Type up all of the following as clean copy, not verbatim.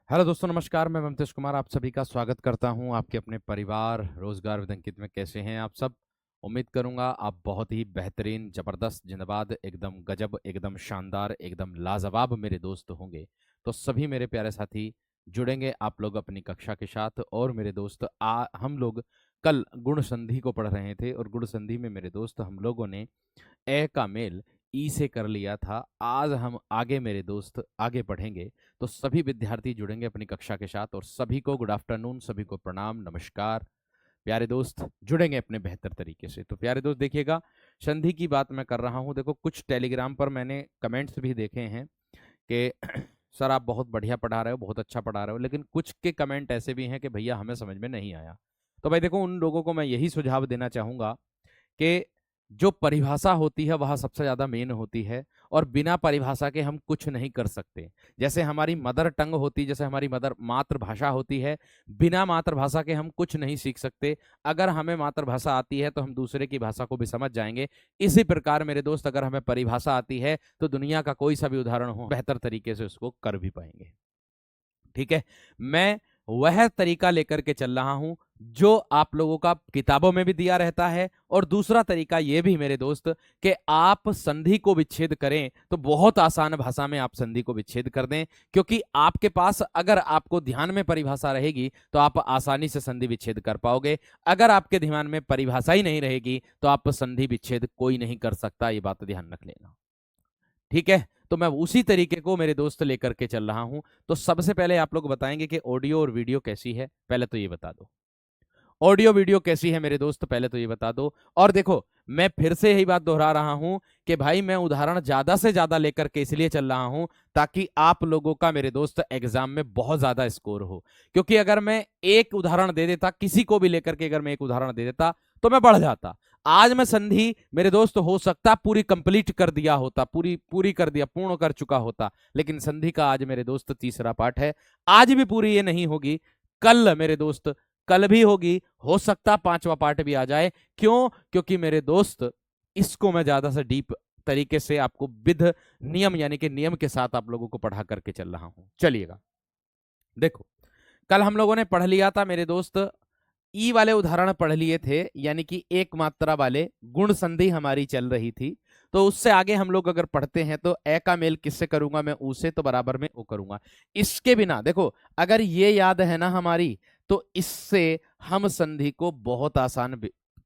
Hello दोस्तों, नमस्कार। मैं ममतेश कुमार आप सभी का स्वागत करता हूं आपके अपने परिवार रोजगार विद अंकित में। कैसे हैं आप सब? उम्मीद करूंगा आप बहुत ही बेहतरीन, जबरदस्त, जिंदाबाद, एकदम गजब, एकदम शानदार, एकदम लाजवाब मेरे दोस्त होंगे। तो सभी मेरे प्यारे साथी जुड़ेंगे आप लोग अपनी कक्षा के साथ। और मेरे दोस्त हम लोग कल गुण संधि को पढ़ रहे थे और गुण संधि में मेरे दोस्त हम लोगों ने ए का मेल ई से कर लिया था। आज हम आगे मेरे दोस्त आगे बढ़ेंगे। तो सभी विद्यार्थी जुड़ेंगे अपनी कक्षा के साथ और सभी को गुड आफ्टरनून, सभी को प्रणाम, नमस्कार। प्यारे दोस्त जुड़ेंगे अपने बेहतर तरीके से। तो प्यारे दोस्त देखिएगा, संधि की बात मैं कर रहा हूं। देखो, कुछ टेलीग्राम पर मैंने कमेंट्स भी देखे हैं कि सर आप बहुत बढ़िया पढ़ा रहे हो, बहुत अच्छा पढ़ा रहे हो, लेकिन कुछ के कमेंट ऐसे भी हैं कि भैया हमें समझ में नहीं आया। तो भाई देखो, उन लोगों को मैं यही सुझाव देना चाहूंगा कि जो परिभाषा होती है वह सबसे ज्यादा मेन होती है और बिना परिभाषा के हम कुछ नहीं कर सकते। जैसे हमारी मदर टंग होती, जैसे हमारी मदर मातृभाषा होती है, बिना मातृभाषा के हम कुछ नहीं सीख सकते। अगर हमें मातृभाषा आती है तो हम दूसरे की भाषा को भी समझ जाएंगे। इसी प्रकार मेरे दोस्त, अगर हमें परिभाषा आती है तो दुनिया का कोई सा भी उदाहरण हो, बेहतर तरीके से उसको कर भी पाएंगे। ठीक है, मैं वह तरीका लेकर के चल रहा हूं जो आप लोगों का किताबों में भी दिया रहता है। और दूसरा तरीका यह भी मेरे दोस्त कि आप संधि को विच्छेद करें तो बहुत आसान भाषा में आप संधि को विच्छेद कर दें, क्योंकि आपके पास अगर आपको ध्यान में परिभाषा रहेगी तो आप आसानी से संधि विच्छेद कर पाओगे। अगर आपके ध्यान में परिभाषा ही नहीं रहेगी तो आप संधि विच्छेद कोई नहीं कर सकता। ये बात ध्यान रख लेना। ठीक है, तो मैं उसी तरीके को मेरे दोस्त लेकर के चल रहा हूं। तो सबसे पहले आप लोग बताएंगे कि ऑडियो और वीडियो कैसी है, पहले तो ये बता दो। ऑडियो वीडियो कैसी है मेरे दोस्त, पहले तो ये बता दो। और देखो, मैं फिर से यही बात दोहरा रहा हूं कि भाई मैं उदाहरण ज्यादा से ज्यादा लेकर के इसलिए चल रहा हूं ताकि आप लोगों का मेरे दोस्त एग्जाम में बहुत ज्यादा स्कोर हो। क्योंकि अगर मैं एक उदाहरण दे देता, किसी को भी लेकर के अगर मैं एक उदाहरण दे देता तो मैं बढ़ जाता। आज मैं संधि मेरे दोस्त हो सकता पूरी कंप्लीट कर दिया होता, पूरी पूरी कर दिया, पूर्ण कर चुका होता, लेकिन संधि का आज मेरे दोस्त तीसरा पार्ट है। आज भी पूरी ये नहीं होगी, कल मेरे दोस्त कल भी होगी, हो सकता पांचवा पार्ट भी आ जाए। क्यों? क्योंकि मेरे दोस्त इसको मैं ज्यादा से डीप तरीके से आपको विध नियम यानी कि नियम के साथ आप लोगों को पढ़ा करके चल रहा हूं। चलिएगा, देखो, कल हम लोगों ने पढ़ लिया था मेरे दोस्त, ई वाले उदाहरण पढ़ लिए थे, यानी कि एक मात्रा वाले गुण संधि हमारी चल रही थी। तो उससे आगे हम लोग अगर पढ़ते हैं तो ए का मेल किससे करूंगा मैं? ऊ से, तो बराबर में ओ करूंगा। इसके बिना देखो, अगर ये याद है ना हमारी, तो इससे हम संधि को बहुत आसान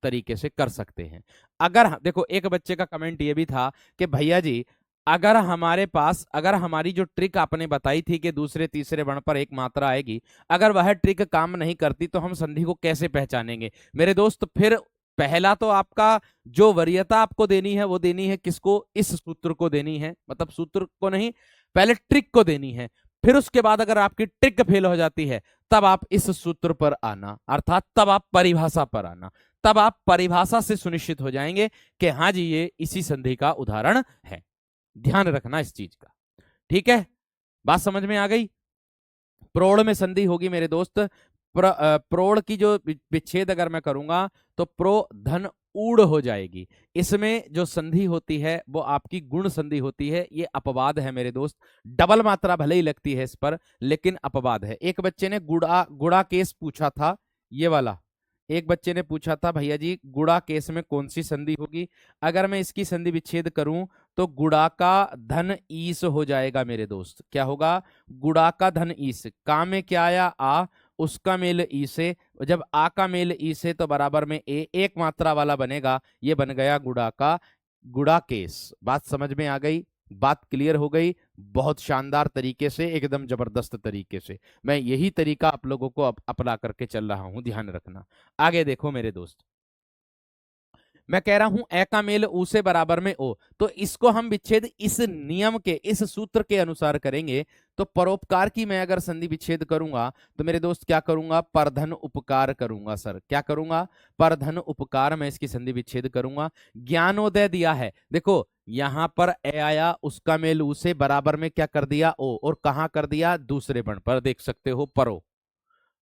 तरीके से कर सकते हैं। अगर देखो, एक बच्चे का कमेंट ये भी था कि भैया जी, अगर हमारी जो ट्रिक आपने बताई थी कि दूसरे तीसरे वर्ण पर एक मात्रा आएगी, अगर वह ट्रिक काम नहीं करती तो हम संधि को कैसे पहचानेंगे? मेरे दोस्त, फिर पहला तो आपका जो वरीयता आपको देनी है वो देनी है किसको? इस सूत्र को देनी है, मतलब सूत्र को नहीं, पहले ट्रिक को देनी है। फिर उसके बाद अगर आपकी ट्रिक फेल हो जाती है तब आप इस सूत्र पर आना, अर्थात तब आप परिभाषा पर आना। तब आप परिभाषा से सुनिश्चित हो जाएंगे कि हाँ जी, ये इसी संधि का उदाहरण है। ध्यान रखना इस चीज का। ठीक है, बात समझ में आ गई? प्रोड़ में संधि होगी मेरे दोस्त, प्रोड़ की जो विच्छेद अगर मैं करूंगा तो प्रो धन ऊड़ हो जाएगी। इसमें जो संधि होती है वो आपकी गुण संधि होती है। ये अपवाद है मेरे दोस्त, डबल मात्रा भले ही लगती है इस पर, लेकिन अपवाद है। एक बच्चे ने गुड़ा गुड़ा केस पूछा था, ये वाला। एक बच्चे ने पूछा था भैया जी, गुड़ा केस में कौन सी संधि होगी? अगर मैं इसकी संधि विच्छेद करूं तो गुड़ा का धन ईस हो जाएगा मेरे दोस्त। क्या होगा? गुड़ा का धन ईस। का में क्या आया? आ, उसका मेल ई से। जब आ का मेल ई से तो बराबर में ए, एक मात्रा वाला बनेगा, ये बन गया गुड़ा का गुड़ा केस। बात समझ में आ गई? बात क्लियर हो गई? बहुत शानदार तरीके से, एकदम जबरदस्त तरीके से मैं यही तरीका आप लोगों को अपना करके चल रहा हूं, ध्यान रखना। आगे देखो मेरे दोस्त, मैं कह रहा हूं ए का मेल ऊ से बराबर में ओ, तो इसको हम विच्छेद इस नियम के, इस सूत्र के अनुसार करेंगे। तो परोपकार की मैं अगर संधि विच्छेद करूंगा तो मेरे दोस्त क्या करूंगा? परधन उपकार करूंगा। सर क्या करूंगा? परधन उपकार, मैं इसकी संधि विच्छेद करूंगा। ज्ञानोदय दिया है, देखो यहां पर ए आया, उसका मेल ऊ से बराबर में क्या कर दिया? ओ, और कहां कर दिया? दूसरे वर्ण पर, देख सकते हो, परो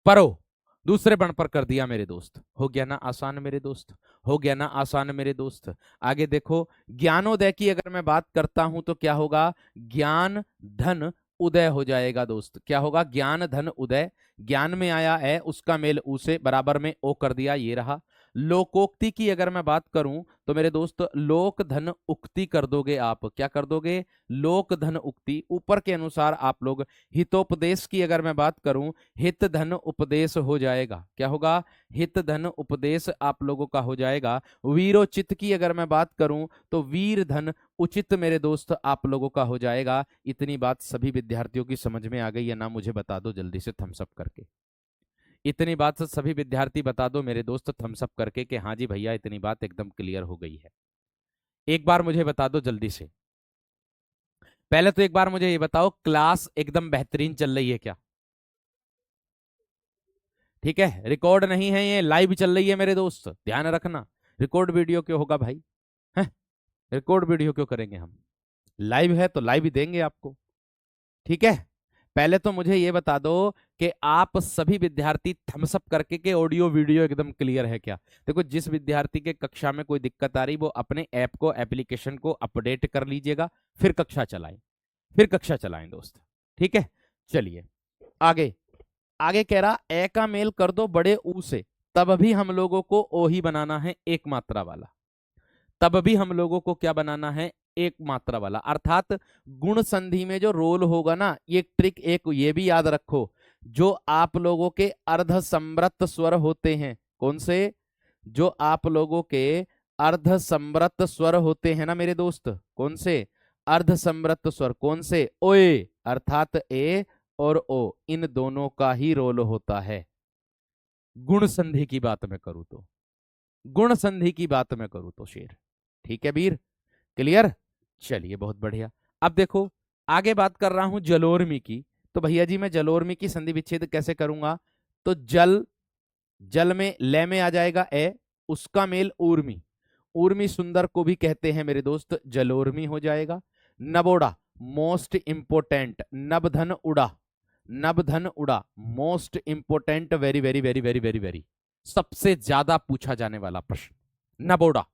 परो, दूसरे वर्ण पर कर दिया मेरे दोस्त। हो गया ना आसान मेरे दोस्त? हो गया ना आसान मेरे दोस्त? आगे देखो, ज्ञानोदय की अगर मैं बात करता हूं तो क्या होगा? ज्ञान धन उदय हो जाएगा दोस्त। क्या होगा? ज्ञान धन उदय। ज्ञान में आया है, उसका मेल ऊ से बराबर में ओ कर दिया, ये रहा। लोकोक्ति की अगर मैं बात करूं तो मेरे दोस्त लोक धन उक्ति कर दोगे आप। क्या कर दोगे? लोक धन उक्ति। ऊपर के अनुसार आप लोग हितोपदेश की अगर मैं बात करूं, हित धन उपदेश हो जाएगा। क्या होगा? हित धन उपदेश आप लोगों का हो जाएगा। वीरोचित की अगर मैं बात करूं तो वीर धन उचित मेरे दोस्त आप लोगों का हो जाएगा। इतनी बात सभी विद्यार्थियों की समझ में आ गई है ना? मुझे बता दो जल्दी से थम्स अप करके। इतनी बात से सभी विद्यार्थी बता दो मेरे दोस्त थम्स अप करके कि हाँ जी भैया इतनी बात एकदम क्लियर हो गई है। एक बार मुझे बता दो जल्दी से। पहले तो एक बार मुझे ये बताओ, क्लास एकदम बेहतरीन चल रही है क्या? ठीक है, रिकॉर्ड नहीं है, ये लाइव चल रही है मेरे दोस्त, ध्यान रखना। रिकॉर्ड वीडियो क्यों होगा भाई? है, रिकॉर्ड वीडियो क्यों करेंगे हम? लाइव है तो लाइव ही देंगे आपको। ठीक है, पहले तो मुझे ये बता दो कि आप सभी विद्यार्थी थम्स अप करके के ऑडियो वीडियो एकदम क्लियर है क्या? देखो, जिस विद्यार्थी के कक्षा में कोई दिक्कत आ रही वो अपने ऐप को, एप्लीकेशन को अपडेट कर लीजिएगा, फिर कक्षा चलाएं, फिर कक्षा चलाएं दोस्त। ठीक है, चलिए आगे। आगे कह रहा ए का मेल कर दो बड़े ऊ से, तब भी हम लोगों को ओ ही बनाना है, एक मात्रा वाला। तब भी हम लोगों को क्या बनाना है? एक मात्रा वाला। अर्थात गुण संधि में जो रोल होगा ना, ये ट्रिक एक ये भी याद रखो, जो आप लोगों के अर्ध संवृत स्वर होते हैं। कौन से? जो आप लोगों के अर्ध संवृत स्वर होते हैं ना मेरे दोस्त, कौन से? अर्ध संवृत स्वर। कौन से? ओए, अर्थात ए और ओ, इन दोनों का ही रोल होता है। गुण संधि की बात मैं करूं तो, गुण संधि की बात मैं करूं तो शेर। ठीक है वीर, क्लियर? चलिए बहुत बढ़िया। अब देखो, आगे बात कर रहा हूं जलोर्मी की। तो भैया जी मैं जलोर्मी की संधि विच्छेद कैसे करूंगा? तो जल, जल में ले में आ जाएगा ए, उसका मेल ऊर्मी। ऊर्मी सुंदर को भी कहते हैं मेरे दोस्त, जलोर्मी हो जाएगा। नबोड़ा, मोस्ट इंपोर्टेंट, नबधन उड़ा, नबधन उड़ा most important, very very very very very very, सबसे ज्यादा पूछा जाने वाला प्रश्न नबोड़ा।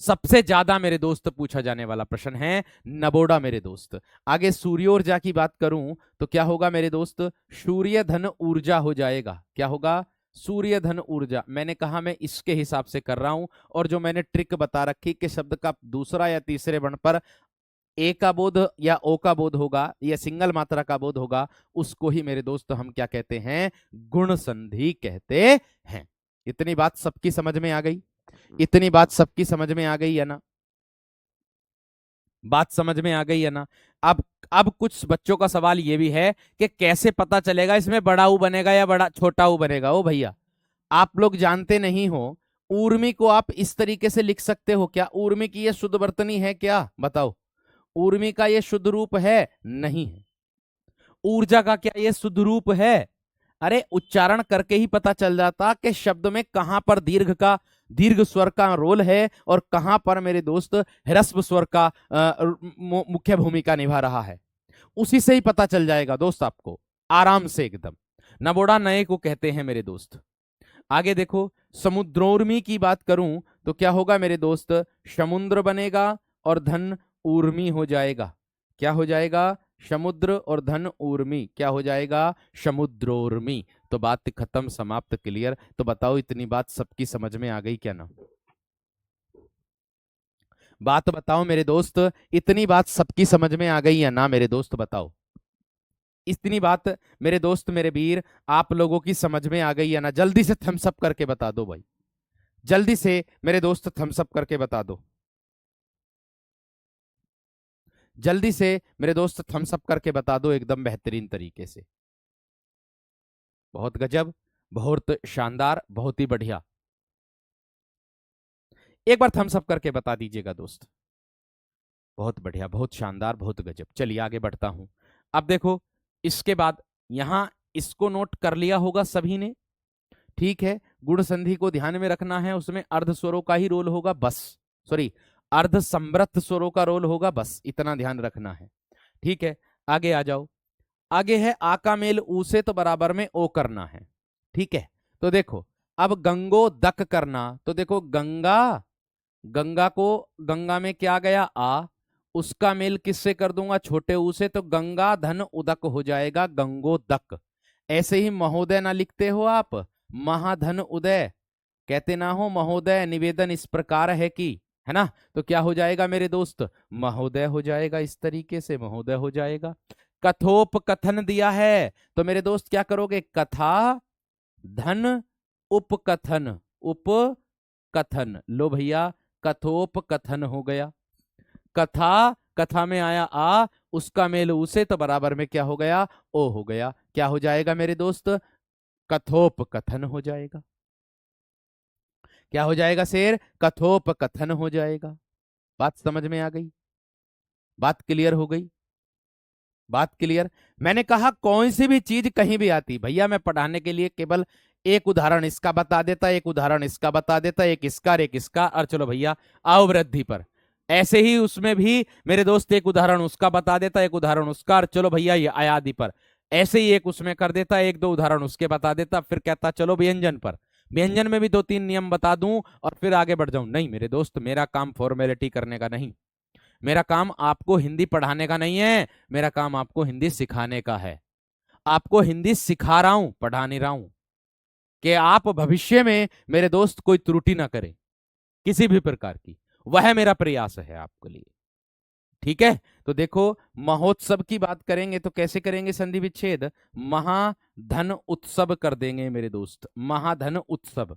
सबसे ज्यादा मेरे दोस्त पूछा जाने वाला प्रश्न है नबोड़ा मेरे दोस्त। आगे सूर्योर्जा की बात करूं तो क्या होगा मेरे दोस्त? सूर्य धन ऊर्जा हो जाएगा। क्या होगा? सूर्य धन ऊर्जा। मैंने कहा मैं इसके हिसाब से कर रहा हूं, और जो मैंने ट्रिक बता रखी कि शब्द का दूसरा या तीसरे वर्ण पर ए का बोध या ओ का बोध होगा या सिंगल मात्रा का बोध होगा, उसको ही मेरे दोस्त हम क्या कहते हैं? गुण संधि कहते हैं। इतनी बात सबकी समझ में आ गई? इतनी बात सबकी समझ में आ गई है ना? बात समझ में आ गई है ना? अब कुछ बच्चों का सवाल ये भी है कि कैसे पता चलेगा इसमें बड़ा ऊ बनेगा या बड़ा छोटा ऊ बनेगा? ओ भैया, आप लोग जानते नहीं हो, ऊर्मी को आप इस तरीके से लिख सकते हो क्या? ऊर्मी की ये शुद्ध वर्तनी है क्या? बताओ, ऊर्मी का ये शुद्ध रूप है? नहीं है। ऊर्जा का क्या ये शुद्ध रूप है? अरे उच्चारण करके ही पता चल जाता कि शब्द में कहां पर दीर्घ का, दीर्घ स्वर का रोल है और कहां पर मेरे दोस्त ह्रस्व स्वर का मुख्य भूमिका निभा रहा है। उसी से ही पता चल जाएगा दोस्त आपको, आराम से एकदम। नबोड़ा नए को कहते हैं मेरे दोस्त। आगे देखो, समुद्रोर्मी की बात करूं तो क्या होगा मेरे दोस्त? समुद्र बनेगा और धन ऊर्मी हो जाएगा। क्या हो जाएगा? समुद्र और धन ऊर्मी क्या हो जाएगा? समुद्रोर्मी। तो बात खत्म, समाप्त, क्लियर। तो बताओ इतनी बात सबकी समझ में आ गई क्या ना? बात बताओ मेरे दोस्त, इतनी बात सबकी समझ में आ गई या ना मेरे दोस्त? बताओ, इतनी बात मेरे दोस्त मेरे वीर आप लोगों की समझ में आ गई है ना? जल्दी से थम्स अप करके बता दो भाई, जल्दी से मेरे दोस्त थम्स अप करके बता दो, जल्दी से मेरे दोस्त थम्स अप करके बता दो एकदम बेहतरीन तरीके से। बहुत गजब, बहुत शानदार, बहुत ही बढ़िया। एक बार थम्स अप करके बता दीजिएगा दोस्त। बहुत बढ़िया, बहुत शानदार, बहुत गजब। चलिए आगे बढ़ता हूं। अब देखो, इसके बाद यहां इसको नोट कर लिया होगा सभी ने। ठीक है, गुण संधि को ध्यान में रखना है, उसमें अर्ध स्वरों का ही रोल होगा बस, सॉरी अर्ध समृद्ध स्वरों का रोल होगा बस, इतना ध्यान रखना है। ठीक है, आगे आ जाओ। आगे है आ का मेल ऊ से तो बराबर में ओ करना है। ठीक है, तो देखो अब गंगो दक करना, तो देखो गंगा, गंगा को, गंगा में क्या गया? आ, उसका मेल किससे कर दूंगा, छोटे ऊ से, तो गंगा धन उदक हो जाएगा गंगोदक। ऐसे ही महोदय ना लिखते हो आप, महाधन उदय कहते ना हो, महोदय निवेदन इस प्रकार है कि, है ना, तो क्या हो जाएगा मेरे दोस्त, महोदय हो जाएगा, इस तरीके से महोदय हो जाएगा। कथोपकथन दिया है तो मेरे दोस्त क्या करोगे, कथा धन उपकथन, उपकथन, लो भैया कथोपकथन हो गया। कथा, कथा में आया आ, उसका मेल उसे, तो बराबर में क्या हो गया, ओ हो गया। क्या हो जाएगा मेरे दोस्त, कथोपकथन हो जाएगा। क्या हो जाएगा शेर, कथोपकथन हो जाएगा। बात समझ में आ गई, बात क्लियर हो गई, बात क्लियर। मैंने कहा कौन सी भी चीज कहीं भी आती भैया, मैं पढ़ाने के लिए केवल एक उदाहरण इसका बता देता, एक उदाहरण इसका बता देता, एक इसका और एक इसका, और चलो भैया आओ वृद्धि पर। ऐसे ही उसमें भी मेरे दोस्त एक उदाहरण उसका बता देता, एक उदाहरण उसका, और चलो भैया ये आयादी पर। ऐसे ही एक उसमें कर देता, एक दो उदाहरण उसके बता देता, फिर कहता चलो व्यंजन पर, व्यंजन में भी दो तीन नियम बता दूं और फिर आगे बढ़ जाऊं। नहीं मेरे दोस्त, मेरा काम फॉर्मेलिटी करने का नहीं, मेरा काम आपको हिंदी पढ़ाने का नहीं है, मेरा काम आपको हिंदी सिखाने का है। आपको हिंदी सिखा रहा हूं, पढ़ा नहीं रहा हूं, कि आप भविष्य में मेरे दोस्त कोई त्रुटि ना करें किसी भी प्रकार की, वह मेरा प्रयास है आपके लिए। ठीक है, तो देखो महोत्सव की बात करेंगे तो कैसे करेंगे संधि विच्छेद, महाधन उत्सव कर देंगे मेरे दोस्त, महाधन उत्सव।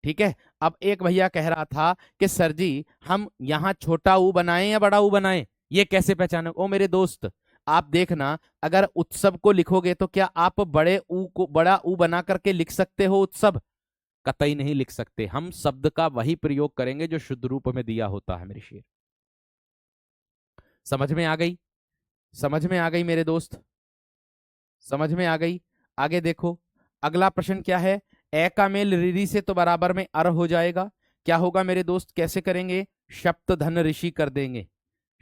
ठीक है, अब एक भैया कह रहा था कि सर जी हम यहां छोटा ऊ बनाएं या बड़ा ऊ बनाएं, ये कैसे पहचाने। ओ मेरे दोस्त आप देखना, अगर उत्सव को लिखोगे तो क्या आप बड़े ऊ को बड़ा ऊ बना करके लिख सकते हो उत्सव, कतई नहीं लिख सकते। हम शब्द का वही प्रयोग करेंगे जो शुद्ध रूप में दिया होता है मेरे शेर। समझ में आ गई, समझ में आ गई मेरे दोस्त, समझ में आ गई। आगे देखो अगला प्रश्न क्या है, ए का मेल ऋरी से तो बराबर में अर हो जाएगा। क्या होगा मेरे दोस्त, कैसे करेंगे, शप्त धन ऋषि कर देंगे,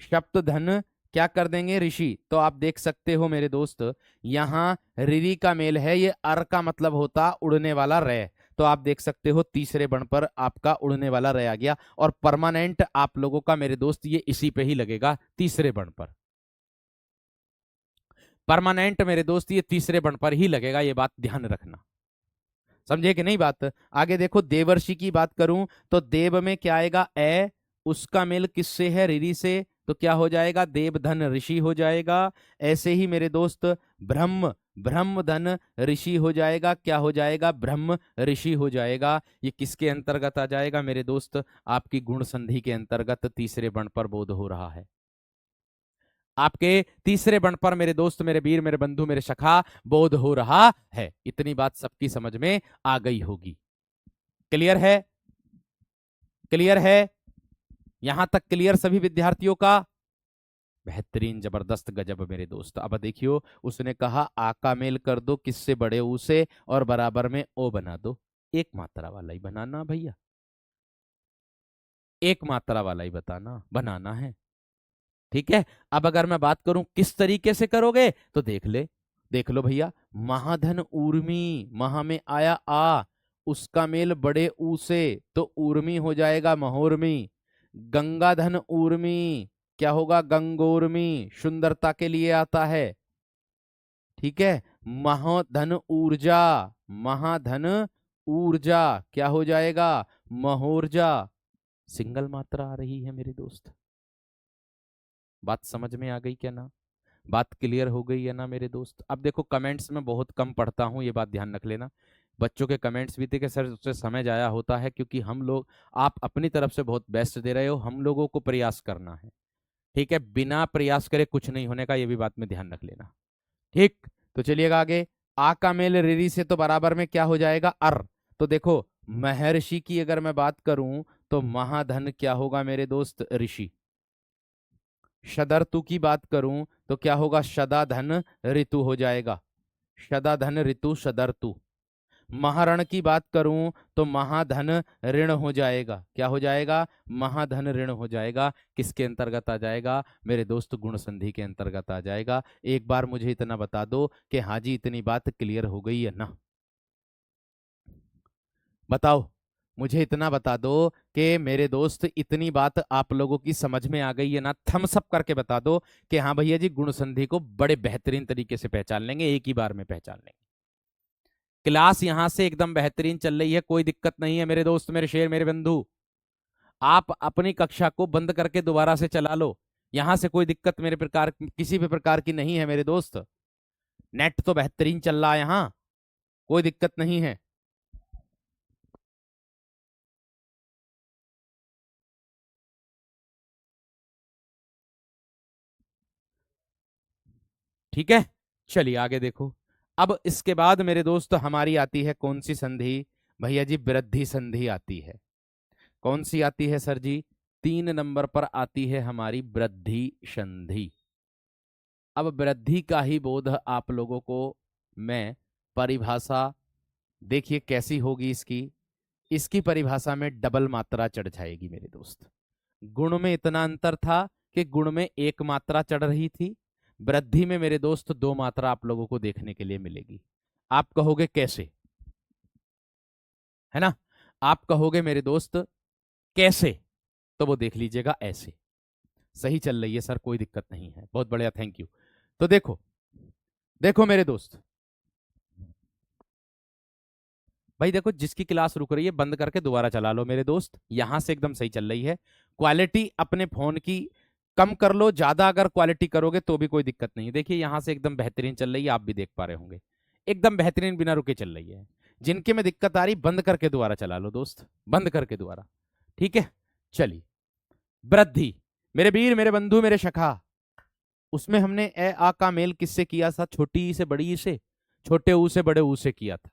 शप्त धन क्या कर देंगे, ऋषि। तो आप देख सकते हो मेरे दोस्त यहां ऋरी का मेल है, ये अर का मतलब होता उड़ने वाला रे, तो आप देख सकते हो तीसरे बण पर आपका उड़ने वाला रे आ गया, और परमानेंट आप लोगों का मेरे दोस्त ये इसी पे ही लगेगा, तीसरे बण पर। परमानेंट मेरे दोस्त ये तीसरे बण पर ही लगेगा, ये बात ध्यान रखना, समझे कि नहीं बात। आगे देखो देवर्षि की बात करूं तो देव में क्या आएगा, ए, उसका मेल किससे है, ऋरी से, तो क्या हो जाएगा, देवधन ऋषि हो जाएगा। ऐसे ही मेरे दोस्त ब्रह्म, ब्रह्मधन ऋषि हो जाएगा, क्या हो जाएगा, ब्रह्म ऋषि हो जाएगा। ये किसके अंतर्गत आ जाएगा मेरे दोस्त, आपकी गुण संधि के अंतर्गत तीसरे बण पर बोध हो रहा है, आपके तीसरे बण पर मेरे दोस्त, मेरे वीर, मेरे बंधु, मेरे सखा बोध हो रहा है। इतनी बात सबकी समझ में आ गई होगी, क्लियर है, क्लियर है, यहां तक क्लियर सभी विद्यार्थियों का, बेहतरीन जबरदस्त गजब मेरे दोस्त। अब देखियो उसने कहा आ का मेल कर दो किससे, बड़े ऊ से, और बराबर में ओ बना दो, एक मात्रा वाला ही बनाना भैया, एक मात्रा वाला ही बताना बनाना है। ठीक है, अब अगर मैं बात करूं किस तरीके से करोगे तो देख ले, देख लो भैया, महाधन ऊर्मी, महा में आया आ, उसका मेल बड़े ऊ से, तो ऊर्मी हो जाएगा महोर्मी। गंगाधन ऊर्मी क्या होगा, गंगोर्मी, सुंदरता के लिए आता है। ठीक है, महाधन ऊर्जा, महाधन ऊर्जा क्या हो जाएगा, महोर्जा, सिंगल मात्रा आ रही है मेरे दोस्त। बात समझ में आ गई क्या ना, बात क्लियर हो गई है ना मेरे दोस्त। अब देखो कमेंट्स में बहुत कम पढ़ता हूं, ये बात ध्यान रख लेना, बच्चों के कमेंट्स भी थे कि सर उससे समय जाया होता है, क्योंकि हम लोग, आप अपनी तरफ से बहुत बेस्ट दे रहे हो, हम लोगों को प्रयास करना है। ठीक है, बिना प्रयास करे कुछ नहीं होने का, ये भी बात में ध्यान रख लेना। ठीक, तो चलिएगा आगे, आ का मेल ऋरी से तो बराबर में क्या हो जाएगा, अर। तो देखो महर्षि की अगर मैं बात करूं तो महाधन क्या होगा मेरे दोस्त, ऋषि। शदर्तु की बात करूं तो क्या होगा, शदाधन ऋतु हो जाएगा, शदाधन ऋतु शदर्तु। महारण की बात करूं तो महाधन ऋण हो जाएगा, क्या हो जाएगा, महाधन ऋण हो जाएगा। किसके अंतर्गत आ जाएगा मेरे दोस्त, गुण संधि के अंतर्गत आ जाएगा। एक बार मुझे इतना बता दो कि हाजी इतनी बात क्लियर हो गई है ना, बताओ मुझे इतना बता दो कि मेरे दोस्त इतनी बात आप लोगों की समझ में आ गई है ना, थम्स अप करके बता दो कि हाँ भैया जी गुण संधि को बड़े बेहतरीन तरीके से पहचान लेंगे, एक ही बार में पहचान लेंगे। क्लास यहां से एकदम बेहतरीन चल रही है, कोई दिक्कत नहीं है मेरे दोस्त, मेरे शेर, मेरे बंधु। आप अपनी कक्षा को बंद करके दोबारा से चला लो, यहां से कोई दिक्कत मेरे प्रकार किसी भी प्रकार की नहीं है मेरे दोस्त। नेट तो बेहतरीन चल रहा है यहाँ, कोई दिक्कत नहीं है। ठीक है, चलिए आगे देखो। अब इसके बाद मेरे दोस्त हमारी आती है कौन सी संधि? भैया जी वृद्धि संधि आती है। कौन सी आती है सर जी? 3 नंबर पर आती है हमारी वृद्धि संधि। अब वृद्धि का ही बोध आप लोगों को मैं परिभाषा, देखिए कैसी होगी इसकी। इसकी परिभाषा में डबल मात्रा चढ़ जाएगी मेरे दोस्त। गुण में इतना अंतर था कि गुण में एक मात्रा चढ़ रही थी, वृद्धि में मेरे दोस्त 2 मात्रा आप लोगों को देखने के लिए मिलेगी। आप कहोगे कैसे, है ना? आप कहोगे मेरे दोस्त कैसे, तो वो देख लीजिएगा ऐसे। सही चल रही है सर, कोई दिक्कत नहीं है, बहुत बढ़िया, थैंक यू। तो देखो, देखो मेरे दोस्त, भाई देखो जिसकी क्लास रुक रही है बंद करके दोबारा चला लो मेरे दोस्त, यहां से एकदम सही चल रही है। क्वालिटी अपने फोन की कम कर लो, ज्यादा अगर क्वालिटी करोगे तो भी कोई दिक्कत नहीं है। देखिए यहां से एकदम बेहतरीन चल रही है, आप भी देख पा रहे होंगे, एकदम बेहतरीन बिना रुके चल रही है। जिनके में दिक्कत आ रही बंद करके दोबारा चला लो दोस्त, बंद करके दोबारा। ठीक है, चलिए। वृद्धि, मेरे वीर, मेरे बंधु, मेरे सखा, उसमें हमने ए आ का मेल किससे किया था? छोटी ई से बड़ी ई से, छोटे ऊ से बड़े ऊ से किया था।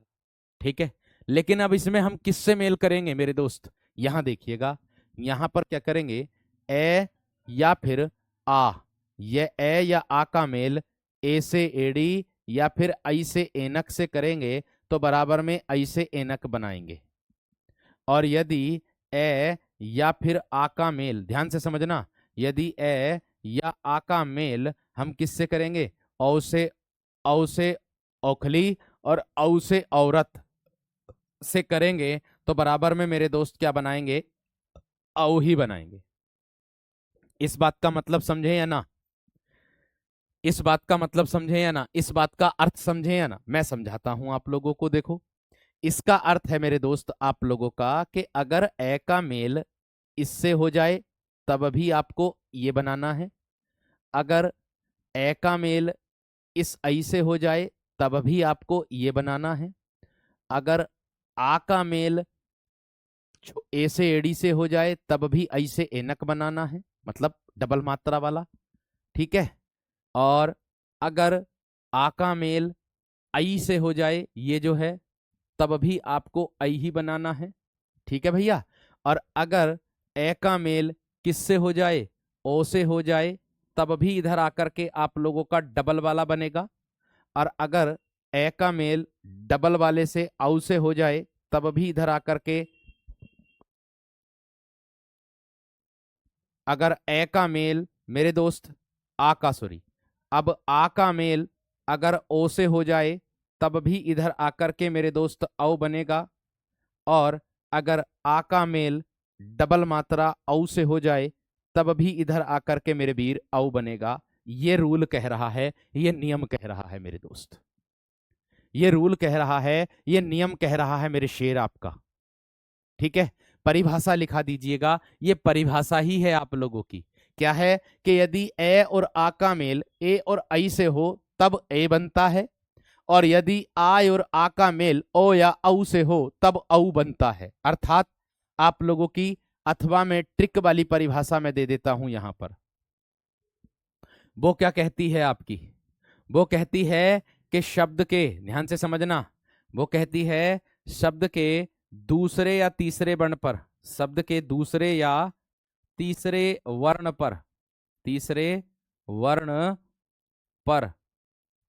ठीक है, लेकिन अब इसमें हम किससे मेल करेंगे मेरे दोस्त? यहां देखिएगा, यहां पर क्या करेंगे? ए या फिर आ, ये ए या आ का मेल ए से एडी या फिर आई से एनक से करेंगे तो बराबर में आई से एनक बनाएंगे। और यदि ए या फिर आ का मेल, ध्यान से समझना, यदि ए या आ का मेल हम किससे करेंगे? औ से औखली और औ से औरत से करेंगे तो बराबर में मेरे दोस्त क्या बनाएंगे? औ ही बनाएंगे। इस बात का मतलब समझे या ना? इस बात का मतलब समझे या ना? इस बात का अर्थ समझे या ना? मैं समझाता हूं आप लोगों को। देखो, इसका अर्थ है मेरे दोस्त आप लोगों का कि अगर ए का मेल इससे हो जाए तब भी आपको ये बनाना है, अगर ए का मेल इस आई से हो जाए तब भी आपको ये बनाना है, अगर आ का मेल ए से एडी से हो जाए तब भी आई से एनक बनाना है, मतलब डबल मात्रा वाला। ठीक है, और अगर आ का मेल आई से हो जाए, ये जो है, तब भी आपको आई ही बनाना है। ठीक है भैया, और अगर ए का मेल किससे हो जाए? ओ से हो जाए, तब भी इधर आकर के आप लोगों का डबल वाला बनेगा। और अगर ए का मेल डबल वाले से औ से हो जाए तब भी इधर आकर के, अगर ए का मेल मेरे दोस्त आ का, सॉरी, अब आ का मेल अगर ओ से हो जाए तब भी इधर आकर के मेरे दोस्त औ बनेगा। और अगर आ का मेल डबल मात्रा औ से हो जाए तब भी इधर आकर के मेरे वीर औ बनेगा। ये रूल कह रहा है, ये नियम कह रहा है मेरे दोस्त, ये रूल कह रहा है, ये नियम कह रहा है मेरे शेर आपका। ठीक है, परिभाषा लिखा दीजिएगा, ये परिभाषा ही है आप लोगों की। क्या है कि यदि ए और आ का मेल ए और आई से हो तब ए बनता है, और यदि आय और आ का मेल ओ या औ से हो तब औ बनता है। अर्थात आप लोगों की, अथवा में ट्रिक वाली परिभाषा में दे देता हूं यहां पर। वो क्या कहती है आपकी? वो कहती है कि शब्द के, ध्यान से समझना, वो कहती है शब्द के दूसरे या तीसरे वर्ण पर, शब्द के दूसरे या तीसरे वर्ण पर, तीसरे वर्ण पर,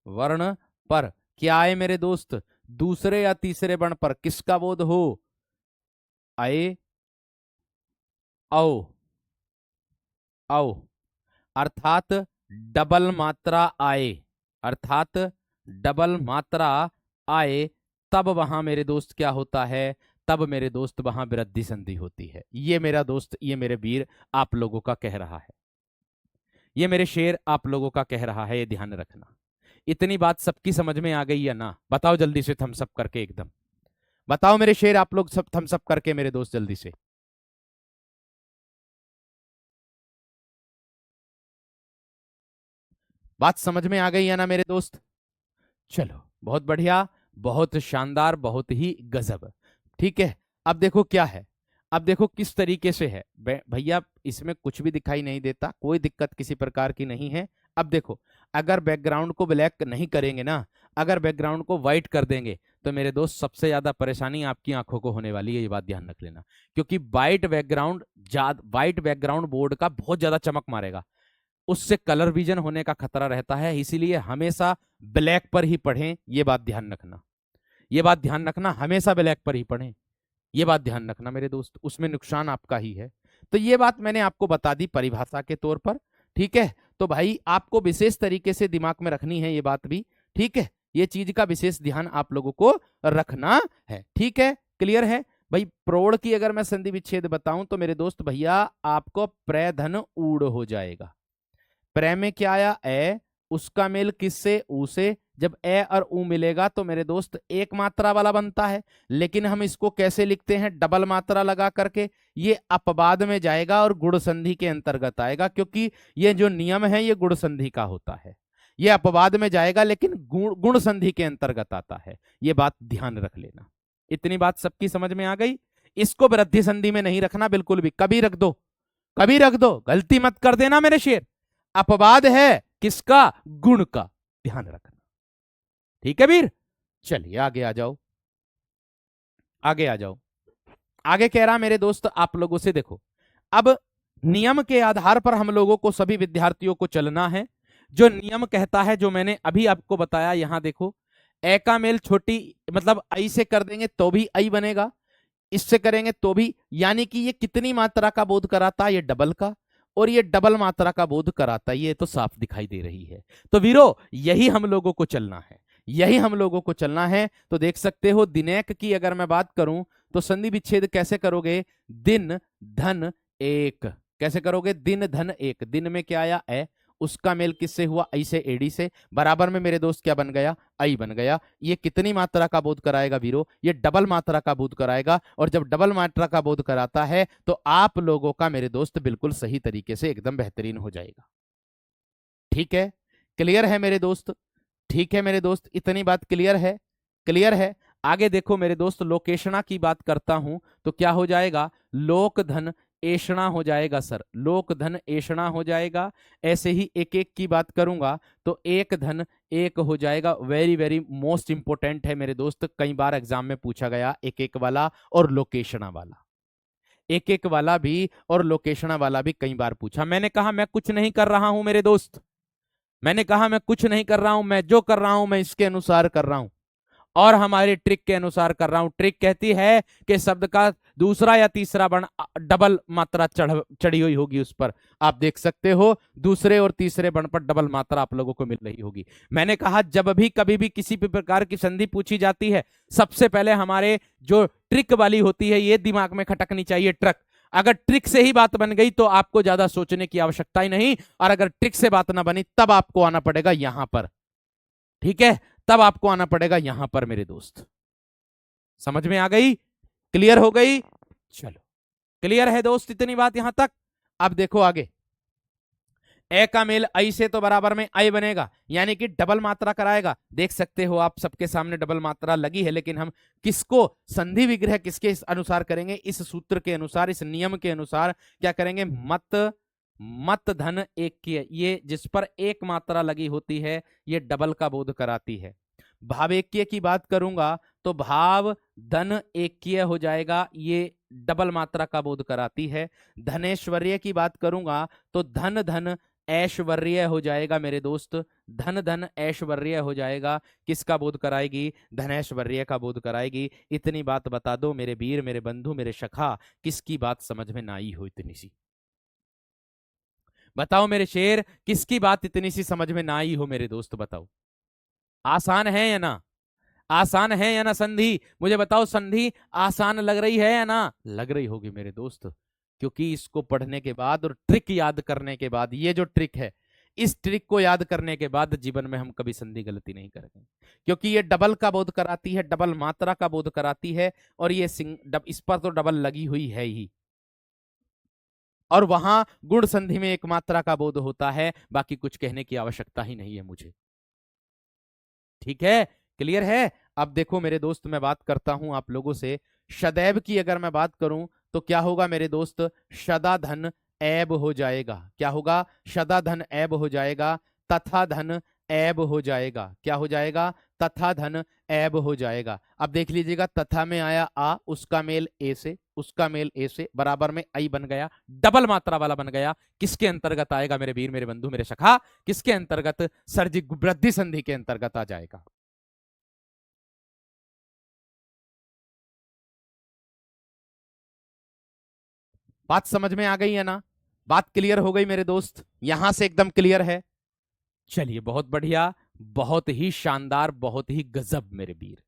वर्ण पर क्या है मेरे दोस्त? दूसरे या तीसरे वर्ण पर किसका बोध हो? आए, औ, औ, अर्थात डबल मात्रा आए, अर्थात डबल मात्रा आए, तब वहां मेरे दोस्त क्या होता है? तब मेरे दोस्त वहां वृद्धि संधि होती है। ये मेरा दोस्त, ये मेरे वीर आप लोगों का कह रहा है, ये मेरे शेर आप लोगों का कह रहा है, ये ध्यान रखना। इतनी बात सबकी समझ में आ गई या ना? बताओ जल्दी से थम्स अप करके एकदम। बताओ मेरे शेर आप लोग सब थम्स अप करके मेरे दोस्त जल्दी से। बात समझ में आ गई है ना मेरे दोस्त? चलो बहुत बढ़िया, बहुत शानदार, बहुत ही गजब। ठीक है, अब देखो क्या है, अब देखो किस तरीके से है। भैया इसमें कुछ भी दिखाई नहीं देता, कोई दिक्कत किसी प्रकार की नहीं है। अब देखो, अगर बैकग्राउंड को ब्लैक नहीं करेंगे ना, अगर बैकग्राउंड को व्हाइट कर देंगे, तो मेरे दोस्त सबसे ज्यादा परेशानी आपकी आंखों को होने वाली है, ये बात ध्यान रख लेना। क्योंकि व्हाइट बैकग्राउंड बोर्ड का बहुत ज्यादा चमक मारेगा, उससे कलर विजन होने का खतरा रहता है। इसीलिए हमेशा ब्लैक पर ही पढ़ें, ये बात ध्यान रखना, ये बात ध्यान रखना, हमेशा ब्लैक पर ही पढ़ें, ये बात ध्यान रखना मेरे दोस्त, उसमें नुकसान आपका ही है। तो ये बात मैंने आपको बता दी परिभाषा के तौर पर। ठीक है, तो भाई आपको विशेष तरीके से दिमाग में रखनी है ये बात भी। ठीक है, ये चीज का विशेष ध्यान आप लोगों को रखना है। ठीक है, क्लियर है भाई? प्रौढ़ की अगर मैं संधि विच्छेद बताऊं तो मेरे दोस्त भैया आपको प्र धन ऊड़ हो जाएगा। प्रे में क्या आया? ए, उसका मेल किससे? ऊ से। जब ए और ऊ मिलेगा तो मेरे दोस्त एक मात्रा वाला बनता है, लेकिन हम इसको कैसे लिखते हैं? डबल मात्रा लगा करके। ये अपवाद में जाएगा और गुण संधि के अंतर्गत आएगा, क्योंकि ये जो नियम है ये गुण संधि का होता है। ये अपवाद में जाएगा लेकिन गुण संधि के अंतर्गत आता है, ये बात ध्यान रख लेना। इतनी बात सबकी समझ में आ गई? इसको वृद्धि संधि में नहीं रखना बिल्कुल भी, कभी रख दो, कभी रख दो, गलती मत कर देना मेरे शेर। अपवाद है किसका? गुण का, ध्यान रखना। ठीक है वीर? चलिए आगे आ जाओ, आगे आ जाओ। आगे कह रहा मेरे दोस्त आप लोगों से, देखो अब नियम के आधार पर हम लोगों को, सभी विद्यार्थियों को चलना है। जो नियम कहता है, जो मैंने अभी आपको बताया, यहां देखो, ए का मेल छोटी मतलब आई से कर देंगे तो भी आई बनेगा, इससे करेंगे तो भी, यानी कि ये कितनी मात्रा का बोध कराता है? ये डबल का, और ये डबल मात्रा का बोध कराता है, ये तो साफ दिखाई दे रही है। तो वीरो यही हम लोगों को चलना है, यही हम लोगों को चलना है। तो देख सकते हो दिनेक की अगर मैं बात करूं तो संधि विच्छेद कैसे करोगे? दिन धन एक, कैसे करोगे? दिन धन एक, दिन में क्या आया? ए, उसका मेल किससे हुआ? आई से, एडी से, बराबर में मेरे दोस्त क्या बन गया? आई बन गया। ये कितनी मात्रा का बोध कराएगा वीरो? ये डबल मात्रा का बोध कराएगा, और जब डबल मात्रा का बोध कराता है तो आप लोगों का मेरे दोस्त बिल्कुल सही तरीके से एकदम बेहतरीन हो जाएगा। ठीक है, क्लियर है मेरे दोस्त? ठीक है मेरे दोस्त, इतनी बात क्लियर है? क्लियर है। आगे देखो मेरे दोस्त, लोकेशना की बात करता हूं तो क्या हो जाएगा? लोक धन एषणा हो जाएगा सर, लोक धन एषणा हो जाएगा। ऐसे ही एक एक की बात करूंगा तो एक धन एक हो जाएगा। वेरी वेरी मोस्ट इंपोर्टेंट है मेरे दोस्त, कई बार एग्जाम में पूछा गया एक एक वाला और लोकेशना वाला, एक एक वाला भी और लोकेशना वाला भी कई बार पूछा। मैंने कहा मैं कुछ नहीं कर रहा हूं मेरे दोस्त, मैंने कहा मैं कुछ नहीं कर रहा हूं, मैं जो कर रहा हूं मैं इसके अनुसार कर रहा हूं, और हमारी ट्रिक के अनुसार कर रहा हूं। ट्रिक कहती है कि शब्द का दूसरा या तीसरा वर्ण डबल मात्रा चढ़ी हुई होगी उस पर। आप देख सकते हो दूसरे और तीसरे वर्ण पर डबल मात्रा आप लोगों को मिल रही होगी। मैंने कहा जब भी कभी भी किसी भी प्रकार की संधि पूछी जाती है, सबसे पहले हमारे जो ट्रिक वाली होती है ये दिमाग में खटकनी चाहिए, ट्रक। अगर ट्रिक से ही बात बन गई तो आपको ज्यादा सोचने की आवश्यकता ही नहीं, और अगर ट्रिक से बात ना बनी तब आपको आना पड़ेगा यहां पर। ठीक है, तब आपको आना पड़ेगा यहां पर मेरे दोस्त। समझ में आ गई? क्लियर हो गई? चलो क्लियर है दोस्त इतनी बात यहां तक? अब देखो आगे, ए का मेल आई से तो बराबर में आई बनेगा, यानी कि डबल मात्रा कराएगा। देख सकते हो आप सबके सामने डबल मात्रा लगी है, लेकिन हम किसको संधि विग्रह किसके अनुसार करेंगे? इस सूत्र के अनुसार, इस नियम के अनुसार क्या करेंगे? मत धन एक की, ये जिस पर एक मात्रा लगी होती है ये डबल का बोध कराती है। भाव एककीय की बात करूंगा तो भाव धन एककीय हो जाएगा, ये डबल मात्रा का बोध कराती है। धनेश्वर्य की बात करूंगा तो धन धन ऐश्वर्य हो जाएगा मेरे दोस्त, धन धन ऐश्वर्य हो जाएगा। किसका बोध कराएगी? धनैश्वर्य का बोध कराएगी। इतनी बात बता दो मेरे वीर, मेरे बंधु, मेरे सखा, किसकी बात समझ में ना आई हो इतनी सी? बताओ मेरे शेर, किसकी बात इतनी सी समझ में ना आई हो मेरे दोस्त? बताओ, आसान है या ना? आसान है या ना संधि? मुझे बताओ, संधि आसान लग रही है या ना? लग रही होगी मेरे दोस्त, क्योंकि इसको पढ़ने के बाद और ट्रिक याद करने के बाद, ये जो ट्रिक है, इस ट्रिक को याद करने के बाद जीवन में हम कभी संधि गलती नहीं करेंगे, क्योंकि ये डबल का बोध कराती है, डबल मात्रा का बोध कराती है, और ये इस पर तो डबल लगी हुई है ही, और वहां गुण संधि में एक मात्रा का बोध होता है, बाकी कुछ कहने की आवश्यकता ही नहीं है मुझे। ठीक है, क्लियर है? अब देखो मेरे दोस्त, मैं बात करता हूं आप लोगों से, सदैव की अगर मैं बात करूं तो क्या होगा मेरे दोस्त? सदा धन ऐब हो जाएगा। क्या होगा? सदा धन ऐब हो जाएगा, तथा धन ऐब हो जाएगा। क्या हो जाएगा? तथा धन ऐब हो जाएगा। अब देख लीजिएगा, तथा में आया आ, उसका मेल ए से, उसका मेल ए से, बराबर में आई बन गया, डबल मात्रा वाला बन गया। किसके अंतर्गत आएगा मेरे वीर, मेरे बंधु, मेरे सखा? किसके अंतर्गत? सर्जी वृद्धि संधि के अंतर्गत आ जाएगा। बात समझ में आ गई है ना? बात क्लियर हो गई मेरे दोस्त? यहां से एकदम क्लियर है? चलिए, बहुत बढ़िया, बहुत ही शानदार, बहुत ही गजब मेरे वीर,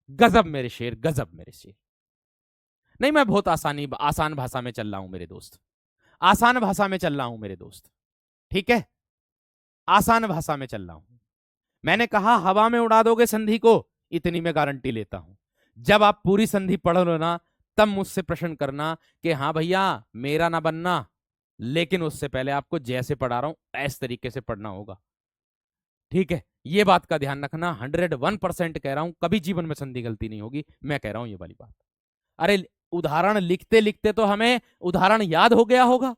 गजब मेरे शेर, गजब मेरे शेर। नहीं, मैं बहुत आसान भाषा में चल रहा हूं मेरे दोस्त, आसान भाषा में चल रहा हूं मेरे दोस्त। ठीक है, आसान भाषा में चल रहा हूं। मैंने कहा हवा में उड़ा दोगे संधि को, इतनी मैं गारंटी लेता हूं। जब आप पूरी संधि पढ़ लो ना, तब मुझसे प्रश्न करना कि हाँ भैया मेरा ना बनना, लेकिन उससे पहले आपको जैसे पढ़ा रहा हूं इस तरीके से पढ़ना होगा। ठीक है, ये बात का ध्यान रखना, 101% कह रहा हूं, कभी जीवन में संधि गलती नहीं होगी, मैं कह रहा हूं ये वाली बात। अरे, उदाहरण लिखते लिखते तो हमें उदाहरण याद हो गया होगा,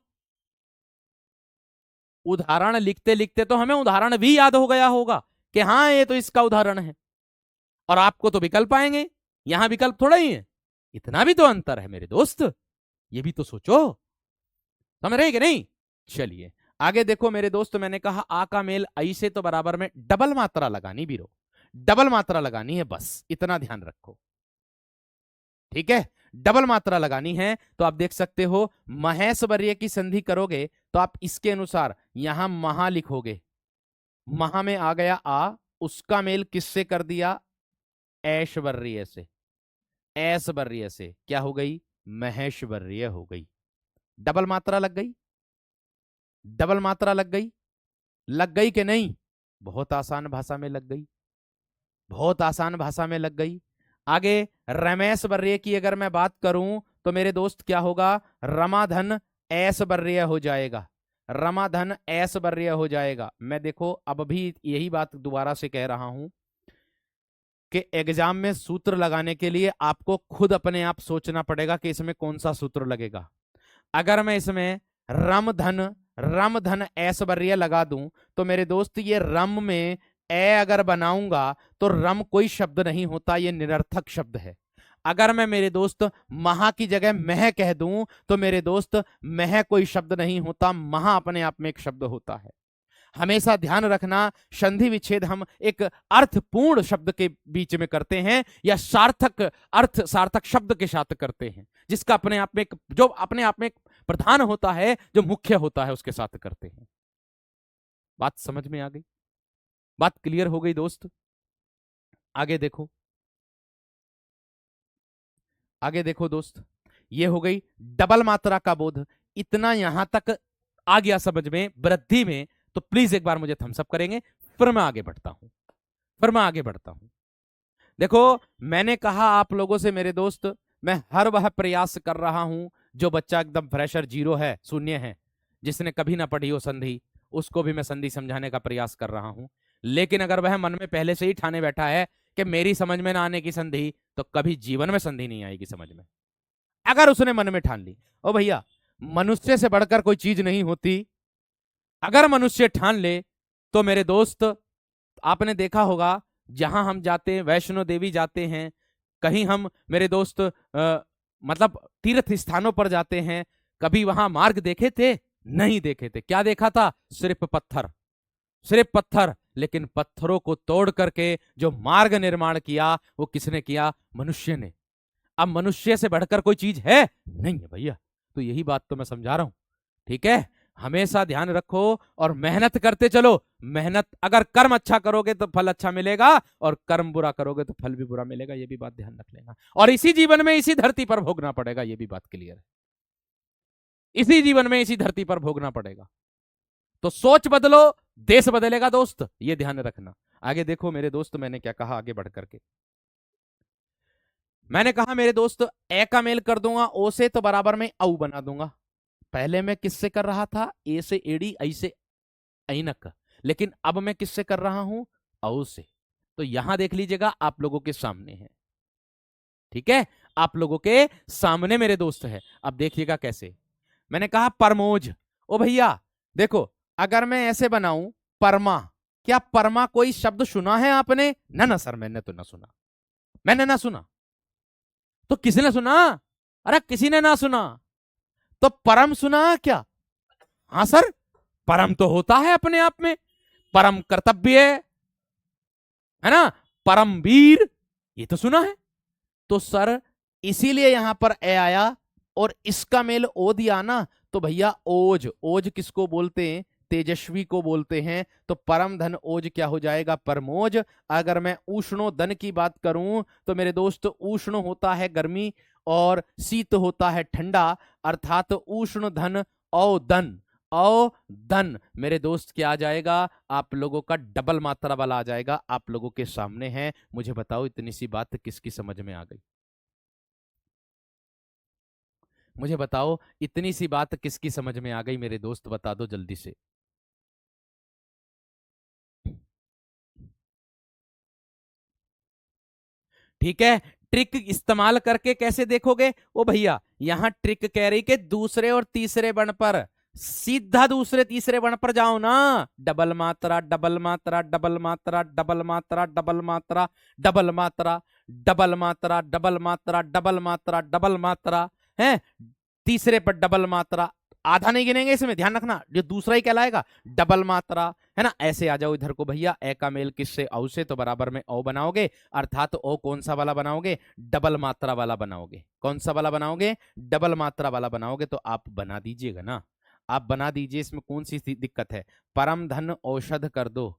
उदाहरण लिखते लिखते तो हमें उदाहरण भी याद हो गया होगा कि हाँ ये तो इसका उदाहरण है, और आपको तो विकल्प आएंगे, यहां विकल्प थोड़ा ही है, इतना भी तो अंतर है मेरे दोस्त, ये भी तो सोचो। समझ रहे कि नहीं? चलिए आगे देखो मेरे दोस्त, मैंने कहा आ का मेल आई से, तो बराबर में डबल मात्रा लगानी बीरो, डबल मात्रा लगानी है, बस इतना ध्यान रखो। ठीक है, डबल मात्रा लगानी है। तो आप देख सकते हो, महेश वर्य की संधि करोगे तो आप इसके अनुसार यहां महा लिखोगे, महा में आ गया आ, उसका मेल किससे कर दिया? ऐश्वर्य से, ऐश्वर्य से क्या हो गई? महेश्वर्य हो गई। डबल मात्रा लग गई, डबल मात्रा लग गई, लग गई कि नहीं? बहुत आसान भाषा में लग गई, बहुत आसान भाषा में लग गई। आगे रमेश वर्य की अगर मैं बात करूं तो मेरे दोस्त क्या होगा? रमाधन ऐश्वर्य हो जाएगा, रमाधन ऐश्वर्य हो जाएगा। मैं देखो अब भी यही बात दोबारा से कह रहा हूं कि एग्जाम में सूत्र लगाने के लिए आपको खुद अपने आप सोचना पड़ेगा कि इसमें कौन सा सूत्र लगेगा। अगर मैं इसमें रम धन ऐश्वर्य लगा दूं तो मेरे दोस्त ये रम में ए अगर बनाऊंगा तो रम कोई शब्द नहीं होता, ये निरर्थक शब्द है। अगर मैं मेरे दोस्त महा की जगह मह कह दूं तो मेरे दोस्त मह कोई शब्द नहीं होता, महा अपने आप में एक शब्द होता है। हमेशा ध्यान रखना, संधि विच्छेद हम एक अर्थपूर्ण शब्द के बीच में करते हैं या सार्थक अर्थ, सार्थक शब्द के साथ करते हैं, जिसका अपने आप में जो अपने आप में एक प्रधान होता है, जो मुख्य होता है, उसके साथ करते हैं। बात समझ में आ गई? बात क्लियर हो गई दोस्त? आगे देखो, आगे देखो दोस्त, ये हो गई डबल मात्रा का बोध। इतना यहां तक आ गया समझ में, वृद्धि में, तो प्लीज एक बार मुझे थम्स अप करेंगे, फिर मैं आगे बढ़ता हूं, फिर मैं आगे बढ़ता हूं। देखो, मैंने कहा आप लोगों से मेरे दोस्त, मैं हर वह प्रयास कर रहा हूं जो बच्चा एकदम फ्रेशर, जीरो है, शून्य है, जिसने कभी ना पढ़ी हो संधि, उसको भी मैं संधि समझाने का प्रयास कर रहा हूं। लेकिन अगर वह मन में पहले से ही ठाने बैठा है कि मेरी समझ में ना आने की संधि, तो कभी जीवन में संधि नहीं आएगी समझ में। अगर उसने मन में ठान ली, ओ भैया मनुष्य से बढ़कर कोई चीज नहीं होती, अगर मनुष्य ठान ले तो मेरे दोस्त, आपने देखा होगा जहां हम जाते हैं, वैष्णो देवी जाते हैं, कहीं हम मेरे दोस्त मतलब तीर्थ स्थानों पर जाते हैं, कभी वहां मार्ग देखे थे? नहीं देखे थे। क्या देखा था? सिर्फ पत्थर, सिर्फ पत्थर। लेकिन पत्थरों को तोड़ करके जो मार्ग निर्माण किया, वो किसने किया? मनुष्य ने। अब मनुष्य से बढ़कर कोई चीज है? नहीं है भैया। तो यही बात तो मैं समझा रहा हूं। ठीक है, हमेशा ध्यान रखो और मेहनत करते चलो। मेहनत, अगर कर्म अच्छा करोगे तो फल अच्छा मिलेगा, और कर्म बुरा करोगे तो फल भी बुरा मिलेगा, ये भी बात ध्यान रख लेना। और इसी जीवन में इसी धरती पर भोगना पड़ेगा, ये भी बात क्लियर है। इसी जीवन में इसी धरती पर भोगना पड़ेगा। तो सोच बदलो, देश बदलेगा दोस्त, ये ध्यान रखना। आगे देखो मेरे दोस्त, मैंने क्या कहा आगे बढ़ करके। मैंने कहा मेरे दोस्त, ए का मेल कर दूंगा ओ से तो बराबर में औ बना दूंगा। पहले मैं किससे कर रहा था? ए से एड़ी, ऐ से ऐनक। लेकिन अब मैं किससे कर रहा हूं? औ से। तो यहां देख लीजिएगा, आप लोगों के सामने है। ठीक है, आप लोगों के सामने मेरे दोस्त है। अब देखिएगा कैसे। मैंने कहा परमोज। ओ भैया देखो, अगर मैं ऐसे बनाऊं परमा, क्या परमा कोई शब्द सुना है आपने? ना ना सर, मैंने तो ना सुना। मैंने ना सुना तो किसने सुना? अरे किसी ने ना सुना तो परम सुना क्या? हाँ सर, परम तो होता है अपने आप में, परम कर्तव्य है ना, परम वीर, ये तो सुना है। तो सर इसीलिए यहां पर ए आया और इसका मेल ओ दिया ना, तो भैया ओज। ओज किसको बोलते हैं? तेजस्वी को बोलते हैं। तो परम धन ओज क्या हो जाएगा? परमोज। अगर मैं उष्णो धन की बात करूं तो मेरे दोस्त, उष्ण होता है गर्मी और शीत होता है ठंडा, अर्थात उष्ण धन औदन। औदन मेरे दोस्त क्या आ जाएगा? आप लोगों का डबल मात्रा वाला आ जाएगा। आप लोगों के सामने है। मुझे बताओ इतनी सी बात किसकी समझ में आ गई? मुझे बताओ इतनी सी बात किसकी समझ में आ गई मेरे दोस्त? बता दो जल्दी से। ठीक है, ट्रिक इस्तेमाल करके कैसे देखोगे? ओ भैया यहां ट्रिक कह रही कि दूसरे और तीसरे वर्ण पर, सीधा दूसरे तीसरे वर्ण पर जाओ ना। डबल मात्रा, डबल मात्रा, डबल मात्रा, डबल मात्रा, डबल मात्रा, डबल मात्रा, डबल मात्रा, डबल मात्रा, डबल मात्रा, डबल मात्रा है। तीसरे पर डबल मात्रा, आधा नहीं गिनेंगे इसमें, ध्यान रखना, जो दूसरा ही कहलाएगा डबल मात्रा है ना। ऐसे आ जाओ इधर को भैया, ए का मेल किससे? औ से, तो बराबर में ओ बनाओगे, अर्थात ओ कौन सा वाला बनाओगे? डबल मात्रा वाला बनाओगे। कौन सा वाला बनाओगे? डबल मात्रा वाला बनाओगे। तो आप बना दीजिएगा ना, आप बना दीजिए, इसमें कौन सी दिक्कत है? परम धन औषध कर दो।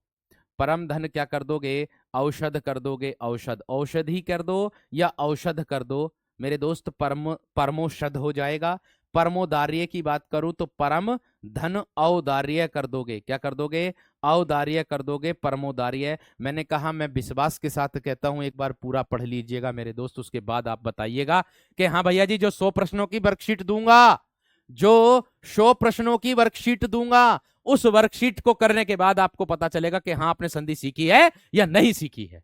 परम धन क्या कर दोगे? औषध कर दोगे। औषध, औषधि कर दो या औषध कर दो मेरे दोस्त, परम परमोषध हो जाएगा। परमोदार्य की बात करूं तो परम धन औदार्य कर दोगे। क्या कर दोगे? औदार्य कर दोगे, परमोदार्य। मैंने कहा मैं विश्वास के साथ कहता हूं, एक बार पूरा पढ़ लीजिएगा मेरे दोस्त, उसके बाद आप बताइएगा कि हाँ भैया जी, जो 100 प्रश्नों की वर्कशीट दूंगा, जो 100 प्रश्नों की वर्कशीट दूंगा, उस वर्कशीट को करने के बाद आपको पता चलेगा कि हाँ आपने संधि सीखी है या नहीं सीखी है।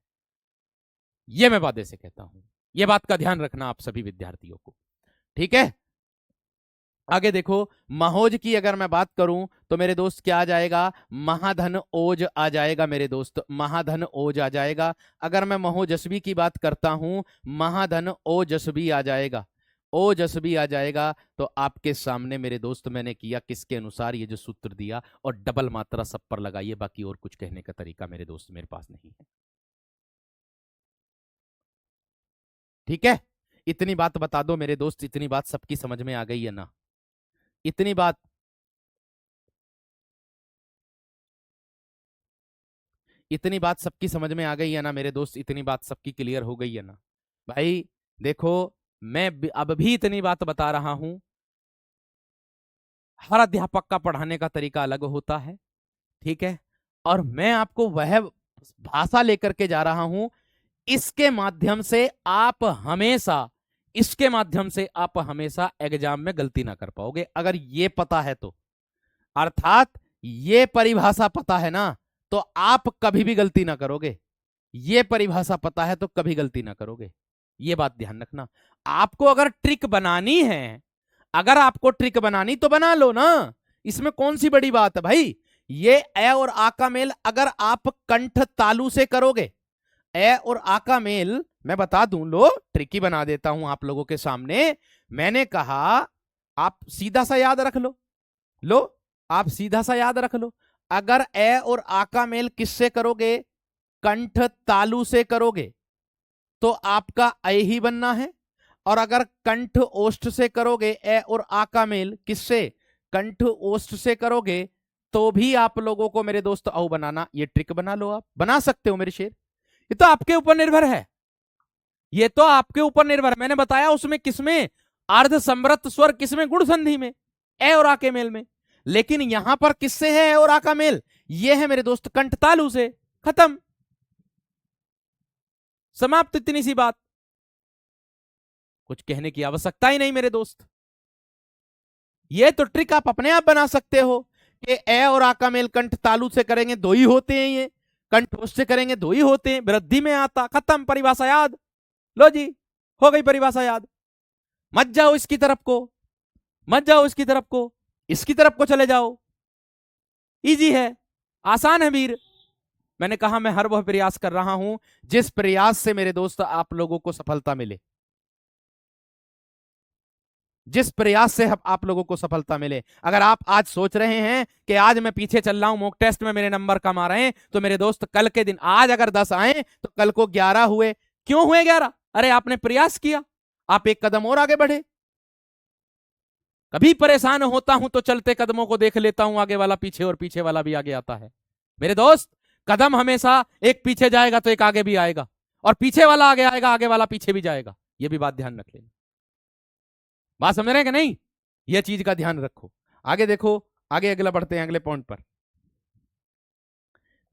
यह मैं वादे से कहता हूं, यह बात का ध्यान रखना आप सभी विद्यार्थियों को। ठीक है, आगे देखो, महोज की अगर मैं बात करूं तो मेरे दोस्त क्या आ जाएगा? महाधन ओज आ जाएगा मेरे दोस्त, महाधन ओज आ जाएगा। अगर मैं महोजस्वी की बात करता हूं, महाधन ओजस्वी आ जाएगा, ओजस्वी आ जाएगा। तो आपके सामने मेरे दोस्त मैंने किया किसके अनुसार? ये जो सूत्र दिया, और डबल मात्रा सब पर लगाइए, बाकी और कुछ कहने का तरीका मेरे दोस्त मेरे पास नहीं है। ठीक है, इतनी बात बता दो मेरे दोस्त, इतनी बात सबकी समझ में आ गई है ना? इतनी बात, इतनी बात सबकी समझ में आ गई है ना मेरे दोस्त? इतनी बात सबकी क्लियर हो गई है ना? भाई देखो, मैं अब भी इतनी बात बता रहा हूं, हर अध्यापक का पढ़ाने का तरीका अलग होता है। ठीक है, और मैं आपको वह भाषा लेकर के जा रहा हूं, इसके माध्यम से आप हमेशा, इसके माध्यम से आप हमेशा एग्जाम में गलती ना कर पाओगे, अगर ये पता है तो। अर्थात ये परिभाषा पता है ना, तो आप कभी भी गलती ना करोगे। ये परिभाषा पता है तो कभी गलती ना करोगे, ये बात ध्यान रखना। आपको अगर ट्रिक बनानी है, अगर आपको ट्रिक बनानी तो बना लो ना, इसमें कौन सी बड़ी बात है भाई? ये ए और आ का मेल अगर आप कंठ तालु से करोगे, ए और आ का मेल, मैं बता दूं, लो ट्रिकी बना देता हूं आप लोगों के सामने। मैंने कहा आप सीधा सा याद रख लो, लो आप सीधा सा याद रख लो, अगर ए और आ का मेल किससे करोगे? कंठ तालु से करोगे तो आपका ए ही बनना है। और अगर कंठ ओष्ठ से करोगे, ए और आ का मेल किससे? कंठ ओष्ठ से करोगे तो भी आप लोगों को मेरे दोस्त औ बनाना, ये ट्रिक बना लो, आप बना सकते हो मेरे शेर। ये तो आपके ऊपर निर्भर है, ये तो आपके ऊपर निर्भर है। मैंने बताया उसमें किसमें अर्ध समृत स्वर, किसमें गुण संधि में, ए और आ के मेल में। लेकिन यहां पर किससे है ए और आ का मेल? ये है मेरे दोस्त कंठ तालु से। खत्म, समाप्त, इतनी सी बात, कुछ कहने की आवश्यकता ही नहीं मेरे दोस्त। ये तो ट्रिक आप अपने आप बना सकते हो कि ए और आ का मेल कंठ तालु से करेंगे दो ही होते हैं, ये कंठ से करेंगे दो ही होते हैं, वृद्धि में आता। खत्म, परिभाषा याद। लो जी, हो गई परिभाषा याद। मत जाओ इसकी तरफ को, मत जाओ इसकी तरफ को, इसकी तरफ को चले जाओ। इजी है, आसान है वीर। मैंने कहा मैं हर वह प्रयास कर रहा हूं जिस प्रयास से मेरे दोस्त आप लोगों को सफलता मिले, जिस प्रयास से आप लोगों को सफलता मिले। अगर आप आज सोच रहे हैं कि आज मैं पीछे चल रहा हूं, मॉक टेस्ट में मेरे नंबर कम आ रहे हैं, तो मेरे दोस्त कल के दिन आज अगर 10 आए तो कल को 11 हुए। क्यों हुए 11? अरे आपने प्रयास किया, आप एक कदम और आगे बढ़े। कभी परेशान होता हूं तो चलते कदमों को देख लेता हूं, आगे वाला पीछे और पीछे वाला भी आगे आता है। मेरे दोस्त, कदम हमेशा एक पीछे जाएगा तो एक आगे भी आएगा, और पीछे वाला आगे आएगा, आगे वाला पीछे भी जाएगा। यह भी बात ध्यान रख लेना। बात समझ रहे हैं कि नहीं? यह चीज का ध्यान रखो। आगे देखो, आगे अगला बढ़ते हैं अगले पॉइंट पर।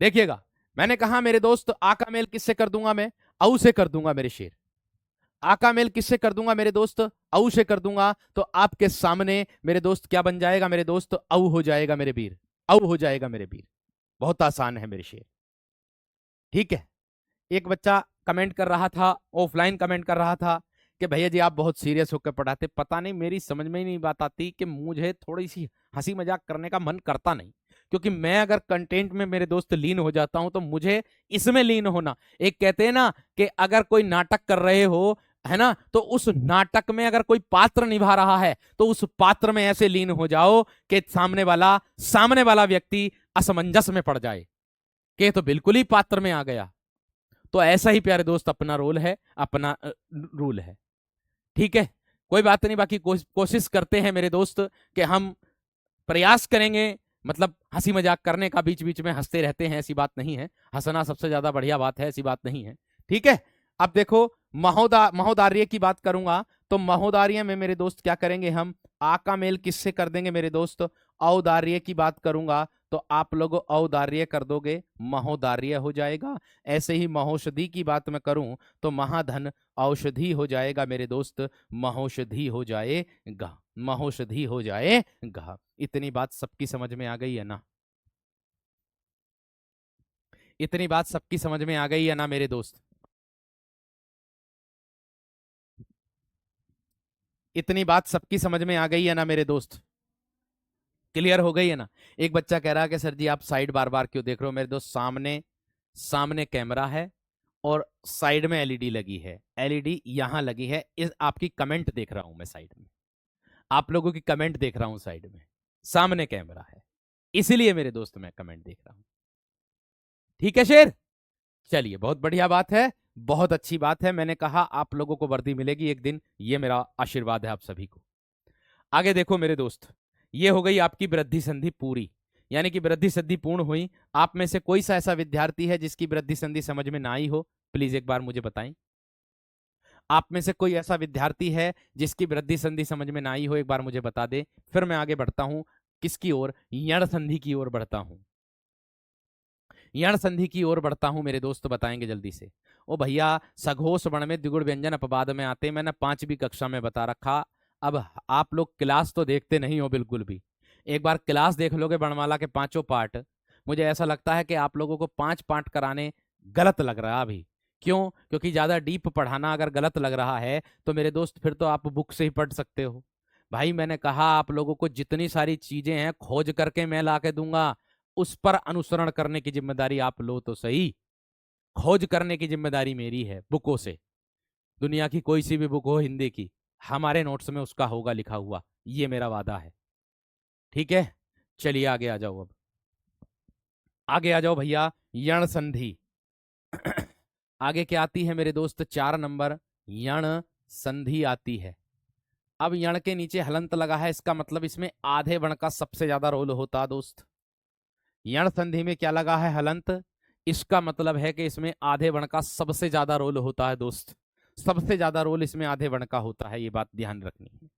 देखिएगा, मैंने कहा मेरे दोस्त आ का मेल किससे कर दूंगा मैं? औ से कर दूंगा मेरे शेर। आ का मेल किससे कर दूंगा मेरे दोस्त? औ से कर दूंगा। तो आपके सामने मेरे दोस्त क्या बन जाएगा मेरे दोस्त? औ हो जाएगा मेरे वीर, औ हो जाएगा मेरे वीर। बहुत आसान है मेरे शेर, ठीक है। एक बच्चा कमेंट कर रहा था, ऑफलाइन कमेंट कर रहा था कि भैया जी आप बहुत सीरियस होकर पढ़ाते, पता नहीं मेरी समझ में ही नहीं बात आती कि मुझे थोड़ी सी हंसी मजाक करने का मन करता नहीं, क्योंकि मैं अगर कंटेंट में मेरे दोस्त लीन हो जाता हूं तो मुझे इसमें लीन होना। एक कहते हैं ना कि अगर कोई नाटक कर रहे हो, है ना, तो उस नाटक में अगर कोई पात्र निभा रहा है तो उस पात्र में ऐसे लीन हो जाओ कि सामने वाला व्यक्ति असमंजस में पड़ जाए कि तो बिल्कुल ही पात्र में आ गया। तो ऐसा ही प्यारे दोस्त अपना रोल है, अपना रूल है, ठीक है। कोई बात नहीं, बाकी कोशिश करते हैं मेरे दोस्त कि हम प्रयास करेंगे, मतलब हंसी मजाक करने का, बीच बीच में हंसते रहते हैं, ऐसी बात नहीं है। हंसना सबसे ज्यादा बढ़िया बात है, ऐसी बात नहीं है, ठीक है। अब देखो, महोदार्य की बात करूंगा तो महोदार्य में मेरे दोस्त क्या करेंगे हम? आ का मेल किससे कर देंगे मेरे दोस्त? औदार्य की बात करूंगा तो आप लोग औदार्य कर दोगे, महोदार्य हो जाएगा। ऐसे ही महौषधि की बात मैं करूं तो महाधन औषधि हो जाएगा मेरे दोस्त, महौषधि हो जाएगा, महौषधि हो जाएगा। इतनी बात सबकी समझ में आ गई है ना? इतनी बात सबकी समझ में आ गई है ना मेरे दोस्त? इतनी बात सबकी समझ में आ गई है ना मेरे दोस्त? क्लियर हो गई है ना? एक बच्चा कह रहा है कि सर जी आप साइड बार बार क्यों देख रहे हो? मेरे दोस्त, सामने सामने कैमरा है और साइड में एलईडी लगी है, एलईडी यहां लगी है। इस आपकी कमेंट देख रहा हूं मैं साइड में, आप लोगों की कमेंट देख रहा हूं साइड में, सामने कैमरा है, इसीलिए मेरे दोस्त मैं कमेंट देख रहा हूं, ठीक है शेर? चलिए, बहुत बढ़िया बात है, बहुत अच्छी बात है। मैंने कहा आप लोगों को वर्दी मिलेगी एक दिन, ये मेरा आशीर्वाद है आप सभी को। आगे देखो मेरे दोस्त, ये हो गई आपकी वृद्धि संधि पूरी, यानी कि वृद्धि संधि पूर्ण हुई। आप में से कोई सा ऐसा विद्यार्थी है जिसकी वृद्धि संधि समझ में ना आई हो? प्लीज एक बार मुझे बताएं। आप में से कोई ऐसा विद्यार्थी है जिसकी वृद्धि संधि समझ में ना आई हो? एक बार मुझे बता दे, फिर मैं आगे बढ़ता हूं। किसकी ओर? यण संधि की ओर बढ़ता हूं, यण संधि की ओर बढ़ता हूं मेरे दोस्त, बताएंगे जल्दी से। ओ भैया, सघोष वर्ण में द्विगुण व्यंजन अपवाद में आते, मैंने 5वीं कक्षा में बता रखा। अब आप लोग क्लास तो देखते नहीं हो बिल्कुल भी। एक बार क्लास देख लोगे वर्णमाला के 5 पार्ट, मुझे ऐसा लगता है कि आप लोगों को 5 पार्ट कराने गलत लग रहा है अभी। क्यों? क्योंकि ज्यादा डीप पढ़ाना अगर गलत लग रहा है तो मेरे दोस्त फिर तो आप बुक से ही पढ़ सकते हो। भाई मैंने कहा आप लोगों को जितनी सारी चीजें हैं खोज करके मैं ला के दूंगा, उस पर अनुसरण करने की जिम्मेदारी आप लो तो सही। खोज करने की जिम्मेदारी मेरी है बुकों से, दुनिया की कोई सी भी बुक हो हिंदी की, हमारे नोट्स में उसका होगा लिखा हुआ, ये मेरा वादा है, ठीक है। चलिए आगे आ जाओ, अब आगे आ जाओ भैया। यण संधि आगे क्या आती है मेरे दोस्त? 4 नंबर यण संधि आती है। अब यण के नीचे हलंत लगा है, इसका मतलब इसमें आधे वर्ण का सबसे ज्यादा रोल होता है दोस्त। यण संधि में क्या लगा है? हलंत। इसका मतलब है कि इसमें आधे वर्ण का सबसे ज्यादा रोल होता है दोस्त। सबसे ज्यादा रोल इसमें आधे वर्ण का होता है, ये बात ध्यान रखनी है।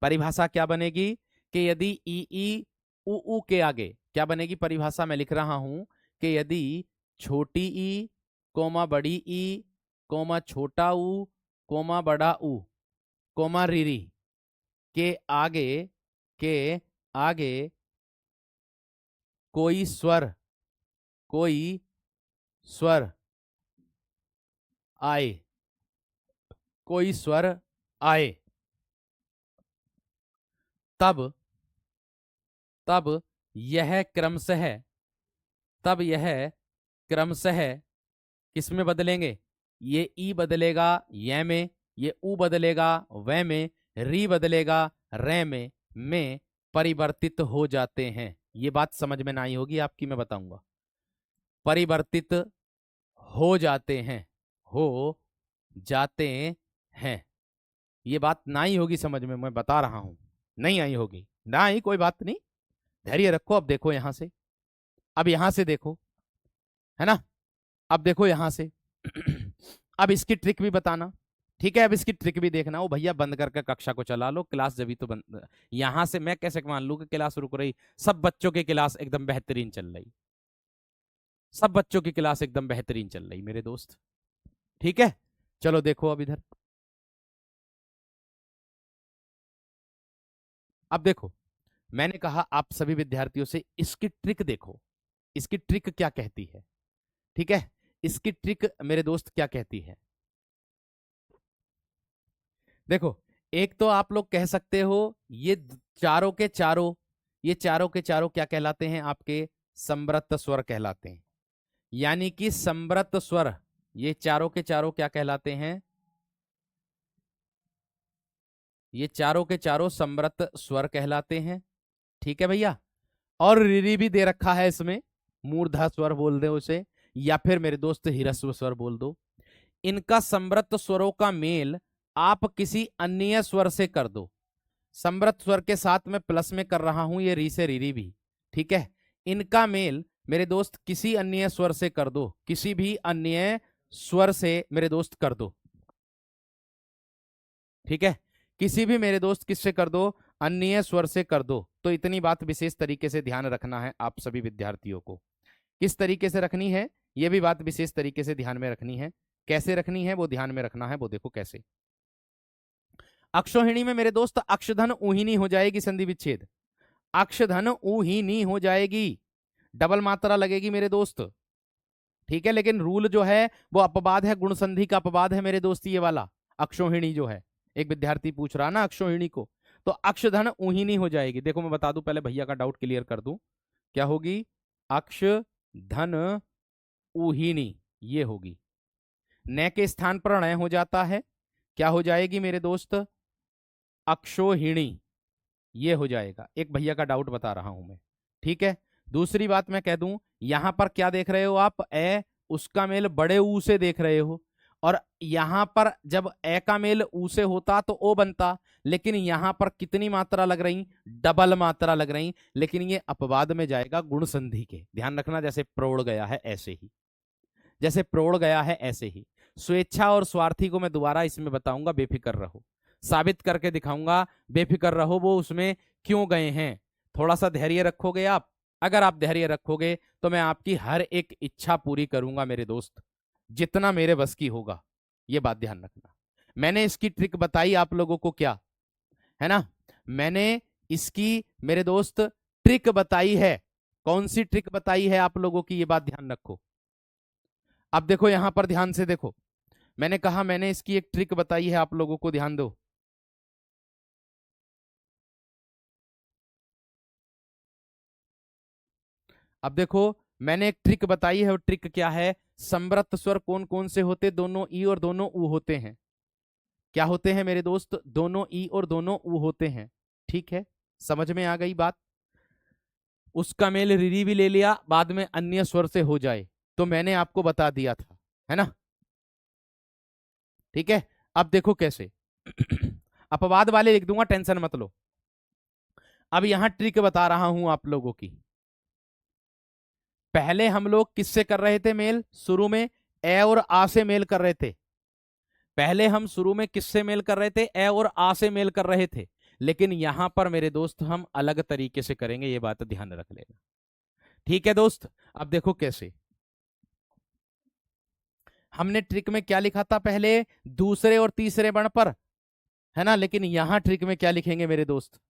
परिभाषा क्या बनेगी कि यदि ई उ ऊ के आगे क्या बनेगी परिभाषा? मैं लिख रहा हूं कि यदि छोटी ई कोमा बड़ी ई कोमा छोटा ऊ कोमा बड़ा ऊ कोमा रीरी के आगे के आगे कोई स्वर आए, कोई स्वर आए, तब तब यह क्रमशः तब यह क्रमशः किस में बदलेंगे? ये ई बदलेगा ये में, ये ऊ बदलेगा वह में, री बदलेगा रे में परिवर्तित हो जाते हैं। ये बात समझ में ना आई होगी आपकी, मैं बताऊंगा। परिवर्तित हो जाते हैं, हो जाते हैं। ये बात ना ही होगी समझ में, मैं बता रहा हूं, नहीं आई होगी ना आई, कोई बात नहीं, धैर्य रखो। अब देखो यहां से, अब यहां से देखो, है ना? अब देखो यहां से अब इसकी ट्रिक भी बताना, ठीक है? अब इसकी ट्रिक भी देखना। वो भैया बंद करके कक्षा को चला लो, क्लास जब तो बंद। यहां से मैं कैसे मान लू कि क्लास रुक रही? सब बच्चों की क्लास एकदम बेहतरीन चल रही, सब बच्चों की क्लास एकदम बेहतरीन चल रही मेरे दोस्त, ठीक है? चलो देखो अब इधर, अब देखो मैंने कहा आप सभी विद्यार्थियों से इसकी ट्रिक देखो, इसकी ट्रिक क्या कहती है, ठीक है? इसकी ट्रिक मेरे दोस्त क्या कहती है, देखो। एक तो आप लोग कह सकते हो ये चारों के चारों, ये चारों के चारों क्या कहलाते हैं? आपके समृत स्वर कहलाते हैं। यानी कि समृत स्वर, ये चारों के चारों क्या कहलाते हैं? ये चारों के चारों समृत स्वर कहलाते हैं, ठीक है भैया? और रिरी भी दे रखा है इसमें, मूर्धा स्वर बोल दो उसे, या फिर मेरे दोस्त हिरस्व स्वर बोल दो। इनका समृत स्वरों का मेल आप किसी अन्य स्वर से कर दो। समृत स्वर के साथ में प्लस में कर रहा हूं ये री से रीरी भी, ठीक है? इनका मेल मेरे दोस्त किसी अन्य स्वर से कर दो, किसी भी अन्य स्वर से मेरे दोस्त कर दो, ठीक है? किसी भी मेरे दोस्त किससे कर दो? अन्य स्वर से कर दो। तो इतनी बात विशेष तरीके से ध्यान रखना है आप सभी विद्यार्थियों को। किस तरीके से रखनी है यह भी बात विशेष तरीके से ध्यान में रखनी है। कैसे रखनी है वो ध्यान में रखना है, वो देखो कैसे। अक्षोहिणी में मेरे दोस्त अक्षधन ऊहिनी हो जाएगी, संधि विच्छेद अक्षधन ऊहिनी हो जाएगी, डबल मात्रा लगेगी मेरे दोस्त, ठीक है? लेकिन रूल जो है वो अपवाद है, गुण संधि का अपवाद है मेरे दोस्त, ये वाला अक्षोहिणी जो है। एक विद्यार्थी पूछ रहा ना अक्षोहिणी को, तो अक्षधन ऊहिनी हो जाएगी। देखो मैं बता दूं, पहले भैया का डाउट क्लियर कर दूं, क्या होगी? अक्ष धन ऊहिनी, ये होगी। न के स्थान पर ण हो जाता है, क्या हो जाएगी मेरे दोस्त? अक्षोहिणी, ये हो जाएगा। एक भैया का डाउट बता रहा हूं मैं, ठीक है? दूसरी बात मैं कह दूं, यहां पर क्या देख रहे हो आप? ए, उसका मेल बड़े ऊ से देख रहे हो, और यहां पर जब ए का मेल ऊ से होता तो ओ बनता, लेकिन यहां पर कितनी मात्रा लग रही? डबल मात्रा लग रही। लेकिन ये अपवाद में जाएगा गुण संधि के, ध्यान रखना। जैसे प्रोड़ गया है ऐसे ही, जैसे प्रोड़ गया है ऐसे ही। स्वेच्छा और स्वार्थी को मैं दोबारा इसमें बताऊंगा, बेफिक्र रहो, साबित करके दिखाऊंगा, बेफिक्र रहो वो उसमें क्यों गए हैं। थोड़ा सा धैर्य रखोगे आप, अगर आप धैर्य रखोगे तो मैं आपकी हर एक इच्छा पूरी करूंगा मेरे दोस्त, जितना मेरे बस की होगा। ये बात ध्यान रखना। मैंने इसकी ट्रिक बताई आप लोगों को, क्या है ना? मैंने इसकी मेरे दोस्त ट्रिक बताई है। कौन सी ट्रिक बताई है आप लोगों की, ये बात ध्यान रखो। अब देखो यहां पर ध्यान से देखो, मैंने कहा मैंने इसकी एक ट्रिक बताई है आप लोगों को, ध्यान दो। अब देखो मैंने एक ट्रिक बताई है, और ट्रिक क्या है? समृत स्वर कौन कौन से होते? दोनों ई और दोनों ऊ होते हैं। क्या होते हैं मेरे दोस्त? दोनों ई और दोनों ऊ होते हैं, ठीक है? समझ में आ गई बात? उसका मेल रिरी भी ले लिया, बाद में अन्य स्वर से हो जाए, तो मैंने आपको बता दिया था, है ना? ठीक है? अब देखो कैसे अपवाद वाले लिख दूंगा, टेंशन मत लो। अब यहां ट्रिक बता रहा हूं आप लोगों की। पहले हम लोग किससे कर रहे थे मेल? शुरू में ए और आ से मेल कर रहे थे। पहले हम शुरू में किससे मेल कर रहे थे? ए और आ से मेल कर रहे थे। लेकिन यहां पर मेरे दोस्त हम अलग तरीके से करेंगे, ये बात ध्यान रख लेना। ठीक है दोस्त, अब देखो कैसे। हमने ट्रिक में क्या लिखा था पहले? दूसरे और तीसरे वर्ण पर, है ना। लेकिन यहां ट्रिक में क्या लिखेंगे मेरे दोस्त?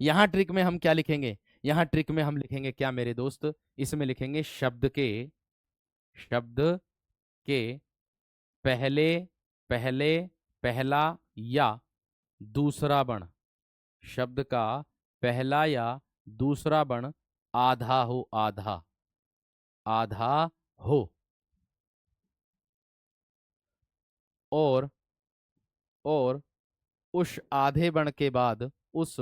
यहां ट्रिक में हम क्या लिखेंगे? यहां ट्रिक में हम लिखेंगे क्या मेरे दोस्त? इसमें लिखेंगे शब्द के पहले पहले पहला या दूसरा वर्ण, शब्द का पहला या दूसरा वर्ण आधा हो, आधा आधा हो, और उस आधे वर्ण के बाद, उस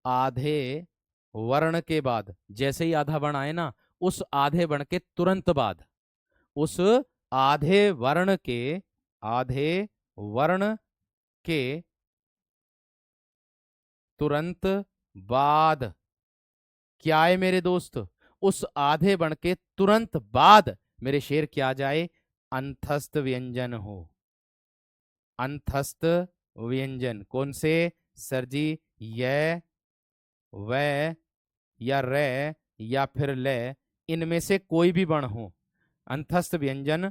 आधे वर्ण के बाद, जैसे ही आधा वर्ण आए ना, उस आधे वर्ण के तुरंत बाद, उस आधे वर्ण के, आधे वर्ण के तुरंत बाद क्या है मेरे दोस्त? उस आधे वर्ण के तुरंत बाद मेरे शेर क्या जाए? अंतस्थ व्यंजन हो। अंतस्थ व्यंजन कौन से सर जी? य, व या रे या फिर ले, इनमें से कोई भी वर्ण हो, अंतस्थ व्यंजन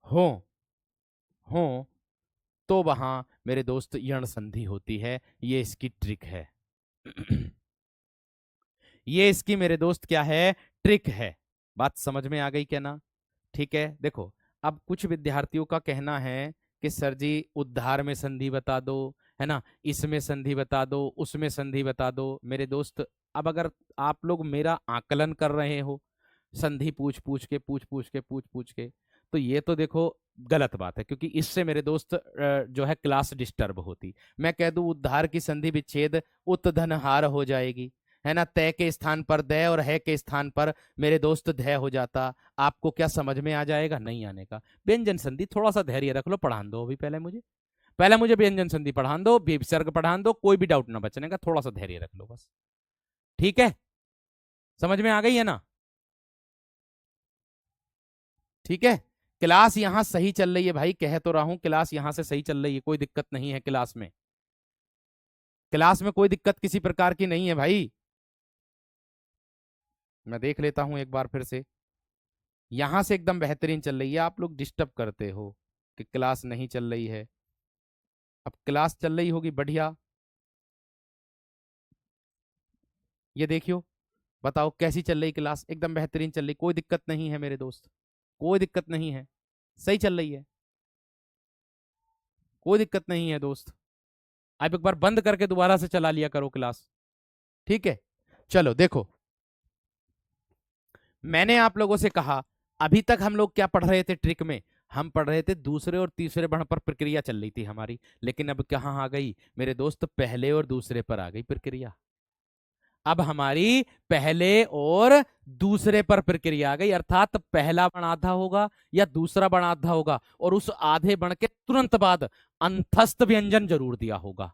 हो हो तो वहां मेरे दोस्त यण संधि होती है। ये इसकी ट्रिक है। ये इसकी मेरे दोस्त क्या है? ट्रिक है। बात समझ में आ गई क्या ना? ठीक है, देखो अब कुछ विद्यार्थियों का कहना है कि सर जी उद्धार में संधि बता दो, है ना, इसमें संधि बता दो, उसमें संधि बता दो। मेरे दोस्त अब अगर आप लोग मेरा आकलन कर रहे हो संधि पूछ पूछ के, तो ये तो देखो गलत बात है, क्योंकि इससे मेरे दोस्त जो है क्लास डिस्टर्ब होती। मैं कह दूं उद्धार की संधि विच्छेद उत धन हार हो जाएगी, है ना, तय के स्थान पर दय और है के स्थान पर मेरे दोस्त धय हो जाता। आपको क्या समझ में आ जाएगा? नहीं आने का। व्यंजन संधि थोड़ा सा धैर्य रख लो, पढ़ान दो अभी, पहले मुझे व्यंजन संधि पढ़ान दो, विसर्ग पढ़ान दो, कोई भी डाउट ना बचने का, थोड़ा सा धैर्य रख लो बस। ठीक है, समझ में आ गई है ना? ठीक है, क्लास यहां सही चल रही है भाई, कह तो रहा हूं क्लास यहां से सही चल रही है, कोई दिक्कत नहीं है क्लास में। क्लास में कोई दिक्कत किसी प्रकार की नहीं है भाई। मैं देख लेता हूं एक बार फिर से। यहां से एकदम बेहतरीन चल रही है, आप लोग डिस्टर्ब करते हो कि क्लास नहीं चल रही है। अब क्लास चल रही होगी बढ़िया। ये देखियो, बताओ कैसी चल रही क्लास? एकदम बेहतरीन चल रही, कोई दिक्कत नहीं है मेरे दोस्त, कोई दिक्कत नहीं है, सही चल रही है, कोई दिक्कत नहीं है दोस्त। अब एक बार बंद करके दोबारा से चला लिया करो क्लास। ठीक है, चलो देखो, मैंने आप लोगों से कहा अभी तक हम लोग क्या पढ़ रहे थे ट्रिक में? हम पढ़ रहे थे दूसरे और तीसरे वर्ण पर प्रक्रिया चल रही थी हमारी, लेकिन अब कहां आ गई मेरे दोस्त? पहले और दूसरे पर आ गई प्रक्रिया। अब हमारी पहले और दूसरे पर प्रक्रिया आ गई, अर्थात पहला वर्ण आधा होगा या दूसरा वर्ण आधा होगा, और उस आधे वर्ण के तुरंत बाद अंतस्थ व्यंजन जरूर दिया होगा।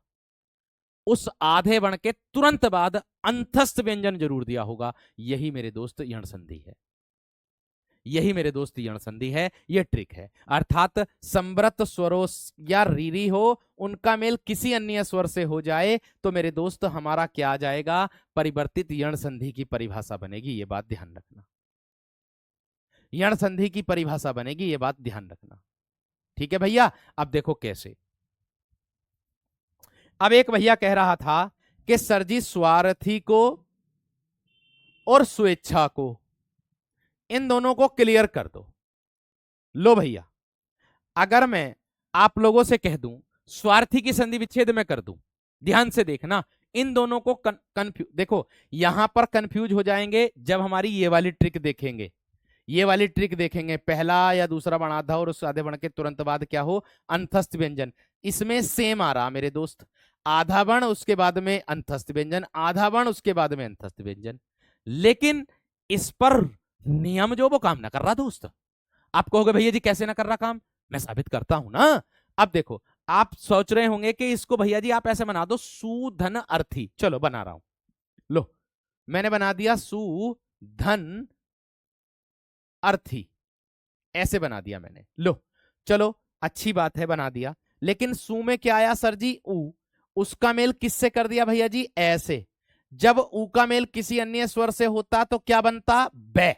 उस आधे वर्ण के तुरंत बाद अंतस्थ व्यंजन जरूर दिया होगा। यही मेरे दोस्त यण संधि है, यही मेरे दोस्त यण संधि है, ये ट्रिक है। अर्थात समृत स्वरों या रीरी हो, उनका मेल किसी अन्य स्वर से हो जाए तो मेरे दोस्त हमारा क्या आ जाएगा? परिवर्तित यण संधि की परिभाषा बनेगी, ये बात ध्यान रखना। यण संधि की परिभाषा बनेगी, ये बात ध्यान रखना। ठीक है भैया, अब देखो कैसे। अब एक भैया कह रहा था कि सर जी स्वार्थी को और स्वेच्छा को, इन दोनों को क्लियर कर दो। लो भैया, अगर मैं आप लोगों से कह दूं स्वार्थी की संधि विच्छेद में कर दूं, ध्यान से देखना, इन दोनों को कंफ्यूज, देखो यहां पर कंफ्यूज हो जाएंगे जब हमारी ये वाली ट्रिक देखेंगे। ये वाली ट्रिक देखेंगे, पहला या दूसरा वर्ण आधा और उस आधे वर्ण के तुरंत बाद क्या हो? अंतस्थ व्यंजन। इसमें सेम आ रहा मेरे दोस्त, आधा वर्ण उसके बाद में अंतस्थ व्यंजन, आधा वर्ण उसके बाद में अंतस्थ व्यंजन। लेकिन इस पर नियम जो वो काम ना कर रहा दोस्त। आप कहोगे भैया जी कैसे ना कर रहा काम? मैं साबित करता हूं ना। अब देखो, आप सोच रहे होंगे कि इसको भैया जी आप ऐसे बना दो सुधन अर्थी। चलो बना रहा हूं, लो मैंने बना दिया सुधन अर्थी, ऐसे बना दिया मैंने। लो चलो अच्छी बात है, बना दिया। लेकिन सू में क्या आया सर जी? ऊ। उसका मेल किससे कर दिया भैया जी? ऐसे। जब ऊ का मेल किसी अन्य स्वर से होता तो क्या बनता? बै।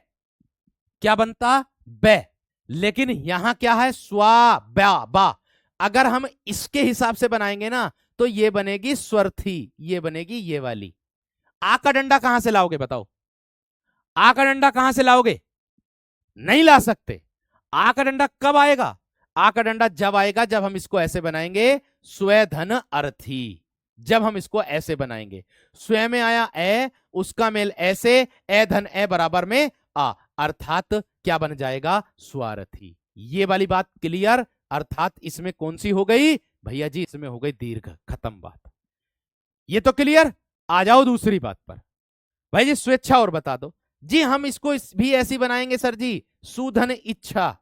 क्या बनता? बै। लेकिन यहां क्या है? स्वा ब्या बा। अगर हम इसके हिसाब से बनाएंगे ना तो ये बनेगी स्वर्थी, ये बनेगी ये वाली। आ का डंडा कहां से लाओगे बताओ? आ का डंडा कहां से लाओगे? नहीं ला सकते। आ का डंडा कब आएगा? आ का डंडा जब आएगा जब हम इसको ऐसे बनाएंगे, स्वेधन अर्थी। जब हम इसको ऐसे बनाएंगे, स्वयं में आया ए, उसका मेल ऐसे, ए धन ए बराबर में आ, अर्थात क्या बन जाएगा? स्वार्थी। ये वाली बात क्लियर? अर्थात इसमें कौन सी हो गई भैया जी? इसमें हो गई दीर्घ। खत्म बात। ये तो क्लियर। आ जाओ दूसरी बात पर। भाई जी स्वेच्छा और बता दो जी। हम इसको भी ऐसी बनाएंगे सर जी, सुधन इच्छा।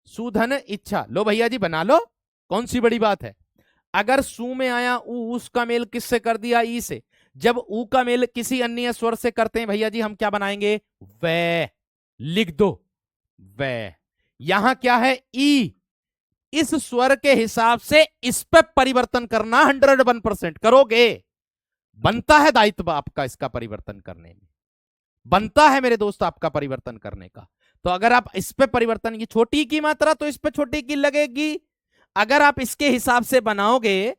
सुधन इच्छा। लो भैया जी बना लो, कौन सी बड़ी बात है। अगर सू में आया ऊ, उसका मेल किससे कर दिया? ई से। जब ऊ का मेल किसी अन्य स्वर से करते हैं भैया जी, हम क्या बनाएंगे? वै। लिख दो वै। यहां क्या है? ई। इस स्वर के हिसाब से इस पे परिवर्तन करना 101% करोगे। बनता है दायित्व आपका इसका परिवर्तन करने में, बनता है मेरे दोस्त आपका परिवर्तन करने का। तो अगर आप इस पे परिवर्तन, ये छोटी की मात्रा तो इस पे छोटी की लगेगी। अगर आप इसके हिसाब से बनाओगे,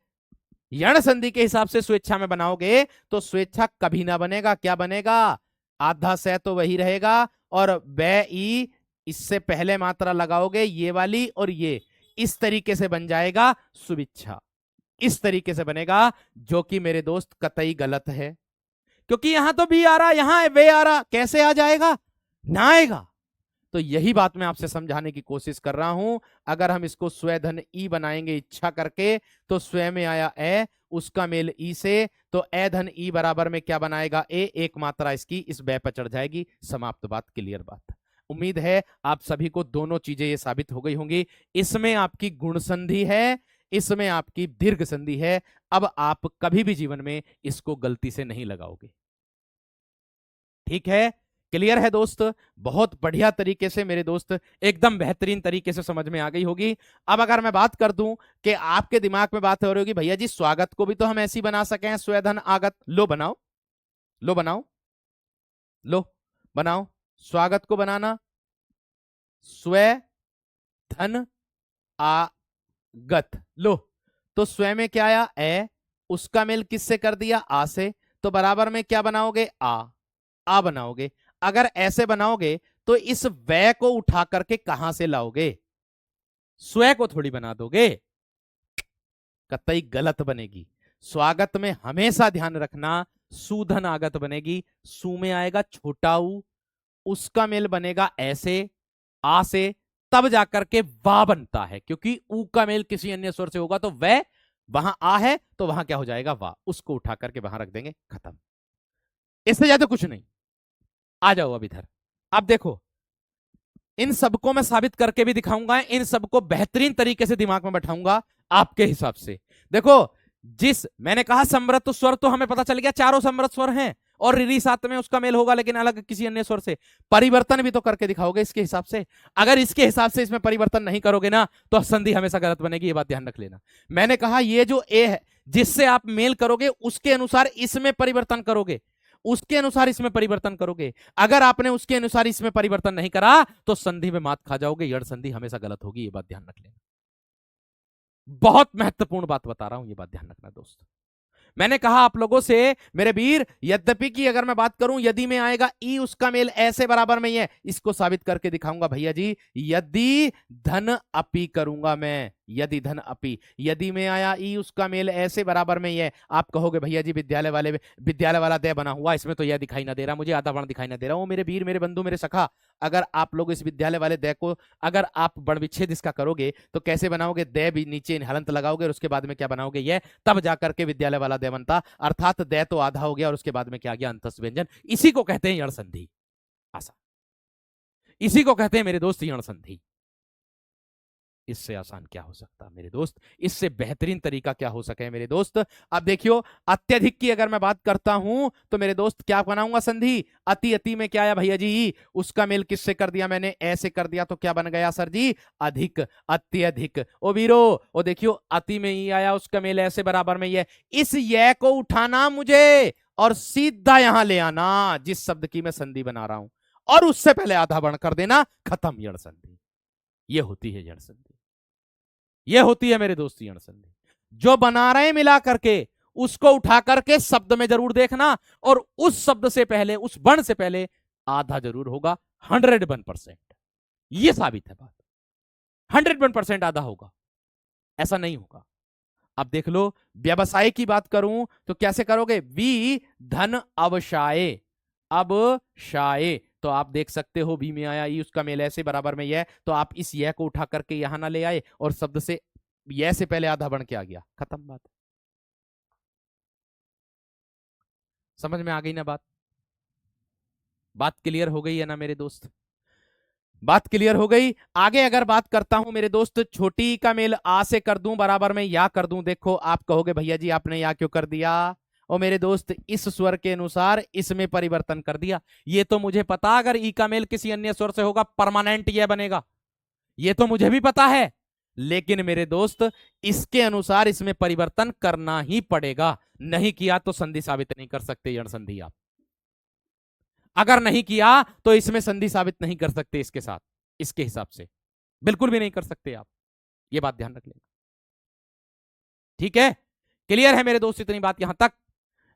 यण संधि के हिसाब से स्वेच्छा में बनाओगे, तो स्वेच्छा कभी ना बनेगा। क्या बनेगा? आधा से तो वही रहेगा, और बै ई इससे पहले मात्रा लगाओगे ये वाली, और ये इस तरीके से बन जाएगा सुविच्छा। इस तरीके से बनेगा, जो कि मेरे दोस्त कतई गलत है, क्योंकि यहां तो भी आ रहा, यहां वे आ रहा, कैसे आ जाएगा? ना आएगा। तो यही बात मैं आपसे समझाने की कोशिश कर रहा हूं। अगर हम इसको स्वेधन ई बनाएंगे इच्छा करके, तो स्वयं में आया ए, उसका मेल ई से, तो ए धन ई बराबर में क्या बनाएगा? ए। एक मात्रा इसकी इस बै पर चढ़ जाएगी। समाप्त बात, क्लियर बात। उम्मीद है आप सभी को दोनों चीजें ये साबित हो गई होंगी। इसमें आपकी गुण संधि है, इसमें आपकी दीर्घ संधि है। अब आप कभी भी जीवन में इसको गलती से नहीं लगाओगे। ठीक है? क्लियर है दोस्त? बहुत बढ़िया तरीके से मेरे दोस्त, एकदम बेहतरीन तरीके से समझ में आ गई होगी। अब अगर मैं बात कर दूं कि आपके दिमाग में बात हो रही होगी, भैया जी स्वागत को भी तो हम ऐसी बना सके हैं, स्वेधन आगत। लो बनाओ, लो बनाओ, लो बनाओ। स्वागत को बनाना स्वे धन आगत। लो, तो स्वयं में क्या आया? ए। उसका मेल किससे कर दिया? आ से। तो बराबर में क्या बनाओगे? आ बनाओगे। अगर ऐसे बनाओगे तो इस वै को उठा करके कहां से लाओगे? स्व को थोड़ी बना दोगे, कतई गलत बनेगी। स्वागत में हमेशा ध्यान रखना सुधन आगत बनेगी। सु में आएगा छोटा ऊ, उसका मेल बनेगा ऐसे, आ से, तब जाकर के वा बनता है, क्योंकि ऊ का मेल किसी अन्य स्वर से होगा तो वै, वहां आ है तो वहां क्या हो जाएगा? वा। उसको उठा करके वहां रख देंगे, खत्म। इससे ज्यादा कुछ नहीं। आ जाओ अब इधर। अब देखो, इन सबको मैं साबित करके भी दिखाऊंगा, इन सबको बेहतरीन तरीके से दिमाग में बैठाऊंगा आपके हिसाब से। देखो, जिस मैंने कहा समृत स्वर, तो हमें पता चल गया चारों समृत स्वर हैं, और रिरी साथ में उसका मेल होगा लेकिन अलग किसी अन्य स्वर से। परिवर्तन भी तो करके दिखाओगे इसके हिसाब से। अगर इसके हिसाब से इसमें परिवर्तन नहीं करोगे ना, तो संधि हमेशा गलत बनेगी, ये बात ध्यान रख लेना। मैंने कहा ये जो ए है, जिससे आप मेल करोगे उसके अनुसार इसमें परिवर्तन करोगे, उसके अनुसार इसमें परिवर्तन करोगे। अगर आपने उसके अनुसार इसमें परिवर्तन नहीं करा तो संधि में मात खा जाओगे, यड़ संधि हमेशा गलत होगी, ये बात ध्यान रख लेना। बहुत महत्वपूर्ण बात बता रहा हूं, ये बात ध्यान रखना दोस्त। मैंने कहा आप लोगों से मेरे वीर, यद्यपि की अगर मैं बात करूं, यदि में आएगा ई, उसका मेल ऐसे बराबर में ही है, इसको साबित करके दिखाऊंगा भैया जी। यदि धन अपी करूंगा मैं, यदि धन अपी, यदि में आया ई, उसका मेल ऐसे बराबर में ही है। आप कहोगे भैया जी विद्यालय वाला दे बना हुआ, इसमें तो यह दिखाई ना दे रहा, मुझे आधा वर्ण दिखाई ना दे रहा। वो मेरे वीर, मेरे बंधु, मेरे सखा, अगर आप लोग इस विद्यालय वाले दे को अगर आप बड़ विच्छेद इसका करोगे तो कैसे बनाओगे? दे भी नीचे हलंत लगाओगे और उसके बाद में क्या बनाओगे? ये, तब जाकर के विद्यालय वाला दे बनता। अर्थात दे तो आधा हो गया और उसके बाद में क्या आ गया? अंतस व्यंजन। इसी को कहते हैं यण संधि। आशा, इसी को कहते हैं मेरे दोस्त यण संधि। इससे आसान क्या हो सकता है मेरे दोस्त, इससे बेहतरीन तरीका क्या हो सके मेरे दोस्त। अब देखियो, अत्यधिक की अगर मैं बात करता हूं तो मेरे दोस्त क्या बनाऊंगा संधि, अति अति में क्या आया भैया जी, उसका मेल किससे कर दिया मैंने, ऐसे कर दिया, तो क्या बन गया सर जी, अधिक, अत्यधिक। ओ वीरो, ओ देखियो अति में ही आया, उसका मेल ऐसे बराबर में ही है, इस ये को उठाना मुझे और सीधा यहां ले आना जिस शब्द की मैं संधि बना रहा हूं, और उससे पहले आधा वर्ण कर देना, खत्म यण संधि। ये होती है यण संधि, ये होती है मेरे दोस्त यण संधि। जो बना रहे हैं मिला करके उसको उठा करके शब्द में जरूर देखना, और उस शब्द से पहले, उस वर्ण से पहले आधा जरूर होगा, 101%। ये साबित है बात, 101% आधा होगा, ऐसा नहीं होगा। अब देख लो, व्यवसाय की बात करूं तो कैसे करोगे, वी धन अवशाये, अब शाये, तो आप देख सकते हो बी में आया ई, उसका मेल ऐसे बराबर में यह, तो आप इस यह को उठा करके यहां ना ले आए और शब्द से यह से पहले आधा बन के आ गया, खत्म बात। समझ में आ गई ना बात, बात क्लियर हो गई है ना मेरे दोस्त, बात क्लियर हो गई। आगे अगर बात करता हूं मेरे दोस्त, छोटी का मेल आ से कर दूं बराबर में या कर दूं, देखो आप कहोगे भैया जी आपने या क्यों कर दिया, और मेरे दोस्त इस स्वर के अनुसार इसमें परिवर्तन कर दिया। ये तो मुझे पता, अगर ई का मेल किसी अन्य स्वर से होगा परमानेंट यह बनेगा, ये तो मुझे भी पता है, लेकिन मेरे दोस्त इसके अनुसार इसमें परिवर्तन करना ही पड़ेगा, नहीं किया तो संधि साबित नहीं कर सकते यण संधि आप, अगर नहीं किया तो इसमें संधि साबित नहीं कर सकते, इसके साथ इसके हिसाब से बिल्कुल भी नहीं कर सकते आप, ये बात ध्यान रख लेना, ठीक है। क्लियर है मेरे दोस्त इतनी बात यहां तक,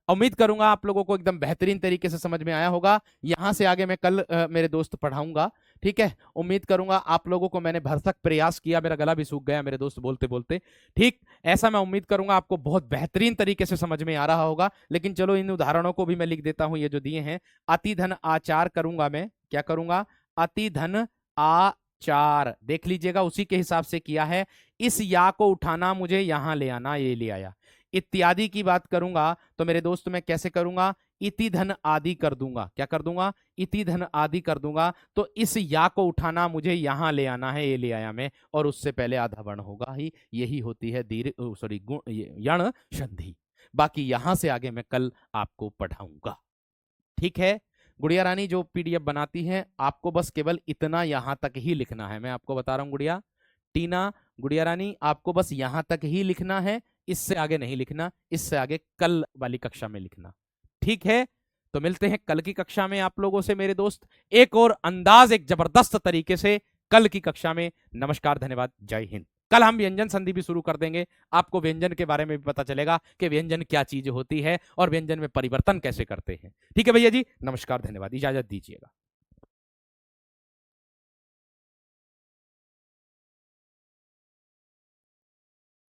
उम्मीद करूंगा आप लोगों को एकदम बेहतरीन तरीके से समझ में आया होगा। यहां से आगे मैं कल मेरे दोस्त पढ़ाऊंगा, ठीक है। उम्मीद करूंगा आप लोगों को मैंने भरसक प्रयास किया, मेरा गला भी सूख गया मेरे दोस्त बोलते बोलते, ठीक, ऐसा मैं उम्मीद करूंगा आपको बहुत बेहतरीन तरीके से समझ में आ रहा होगा। लेकिन चलो इन उदाहरणों को भी मैं लिख देता हूं, ये जो दिए हैं, अति धन आचार करूंगा मैं, क्या करूंगा, अति धन आचार, देख लीजिएगा उसी के हिसाब से किया है, इस या को उठाना मुझे यहां ले आना, ये ले आया। इत्यादि की बात करूंगा तो मेरे दोस्त मैं कैसे करूंगा, इति धन आदि कर दूंगा, क्या कर दूंगा, इति धन आदि कर दूंगा, तो इस या को उठाना मुझे यहां ले आना है, ये ले आया मैं, और उससे पहले आधा वर्ण होगा ही, यही होती है दीर्घ सॉरी यण संधि। बाकी यहां से आगे मैं कल आपको पढ़ाऊंगा, ठीक है। गुड़िया रानी जो पीडीएफ बनाती है, आपको बस केवल इतना यहां तक ही लिखना है, मैं आपको बता रहा हूं गुड़िया टीना, गुड़िया रानी आपको बस यहां तक ही लिखना है, इससे आगे नहीं लिखना, इससे आगे कल वाली कक्षा में लिखना, ठीक है। तो मिलते हैं कल की कक्षा में आप लोगों से मेरे दोस्त, एक और अंदाज, एक जबरदस्त तरीके से कल की कक्षा में। नमस्कार, धन्यवाद, जय हिंद। कल हम व्यंजन संधि भी शुरू कर देंगे, आपको व्यंजन के बारे में भी पता चलेगा कि व्यंजन क्या चीज होती है और व्यंजन में परिवर्तन कैसे करते हैं, ठीक है भैया जी, नमस्कार, धन्यवाद, इजाजत दीजिएगा।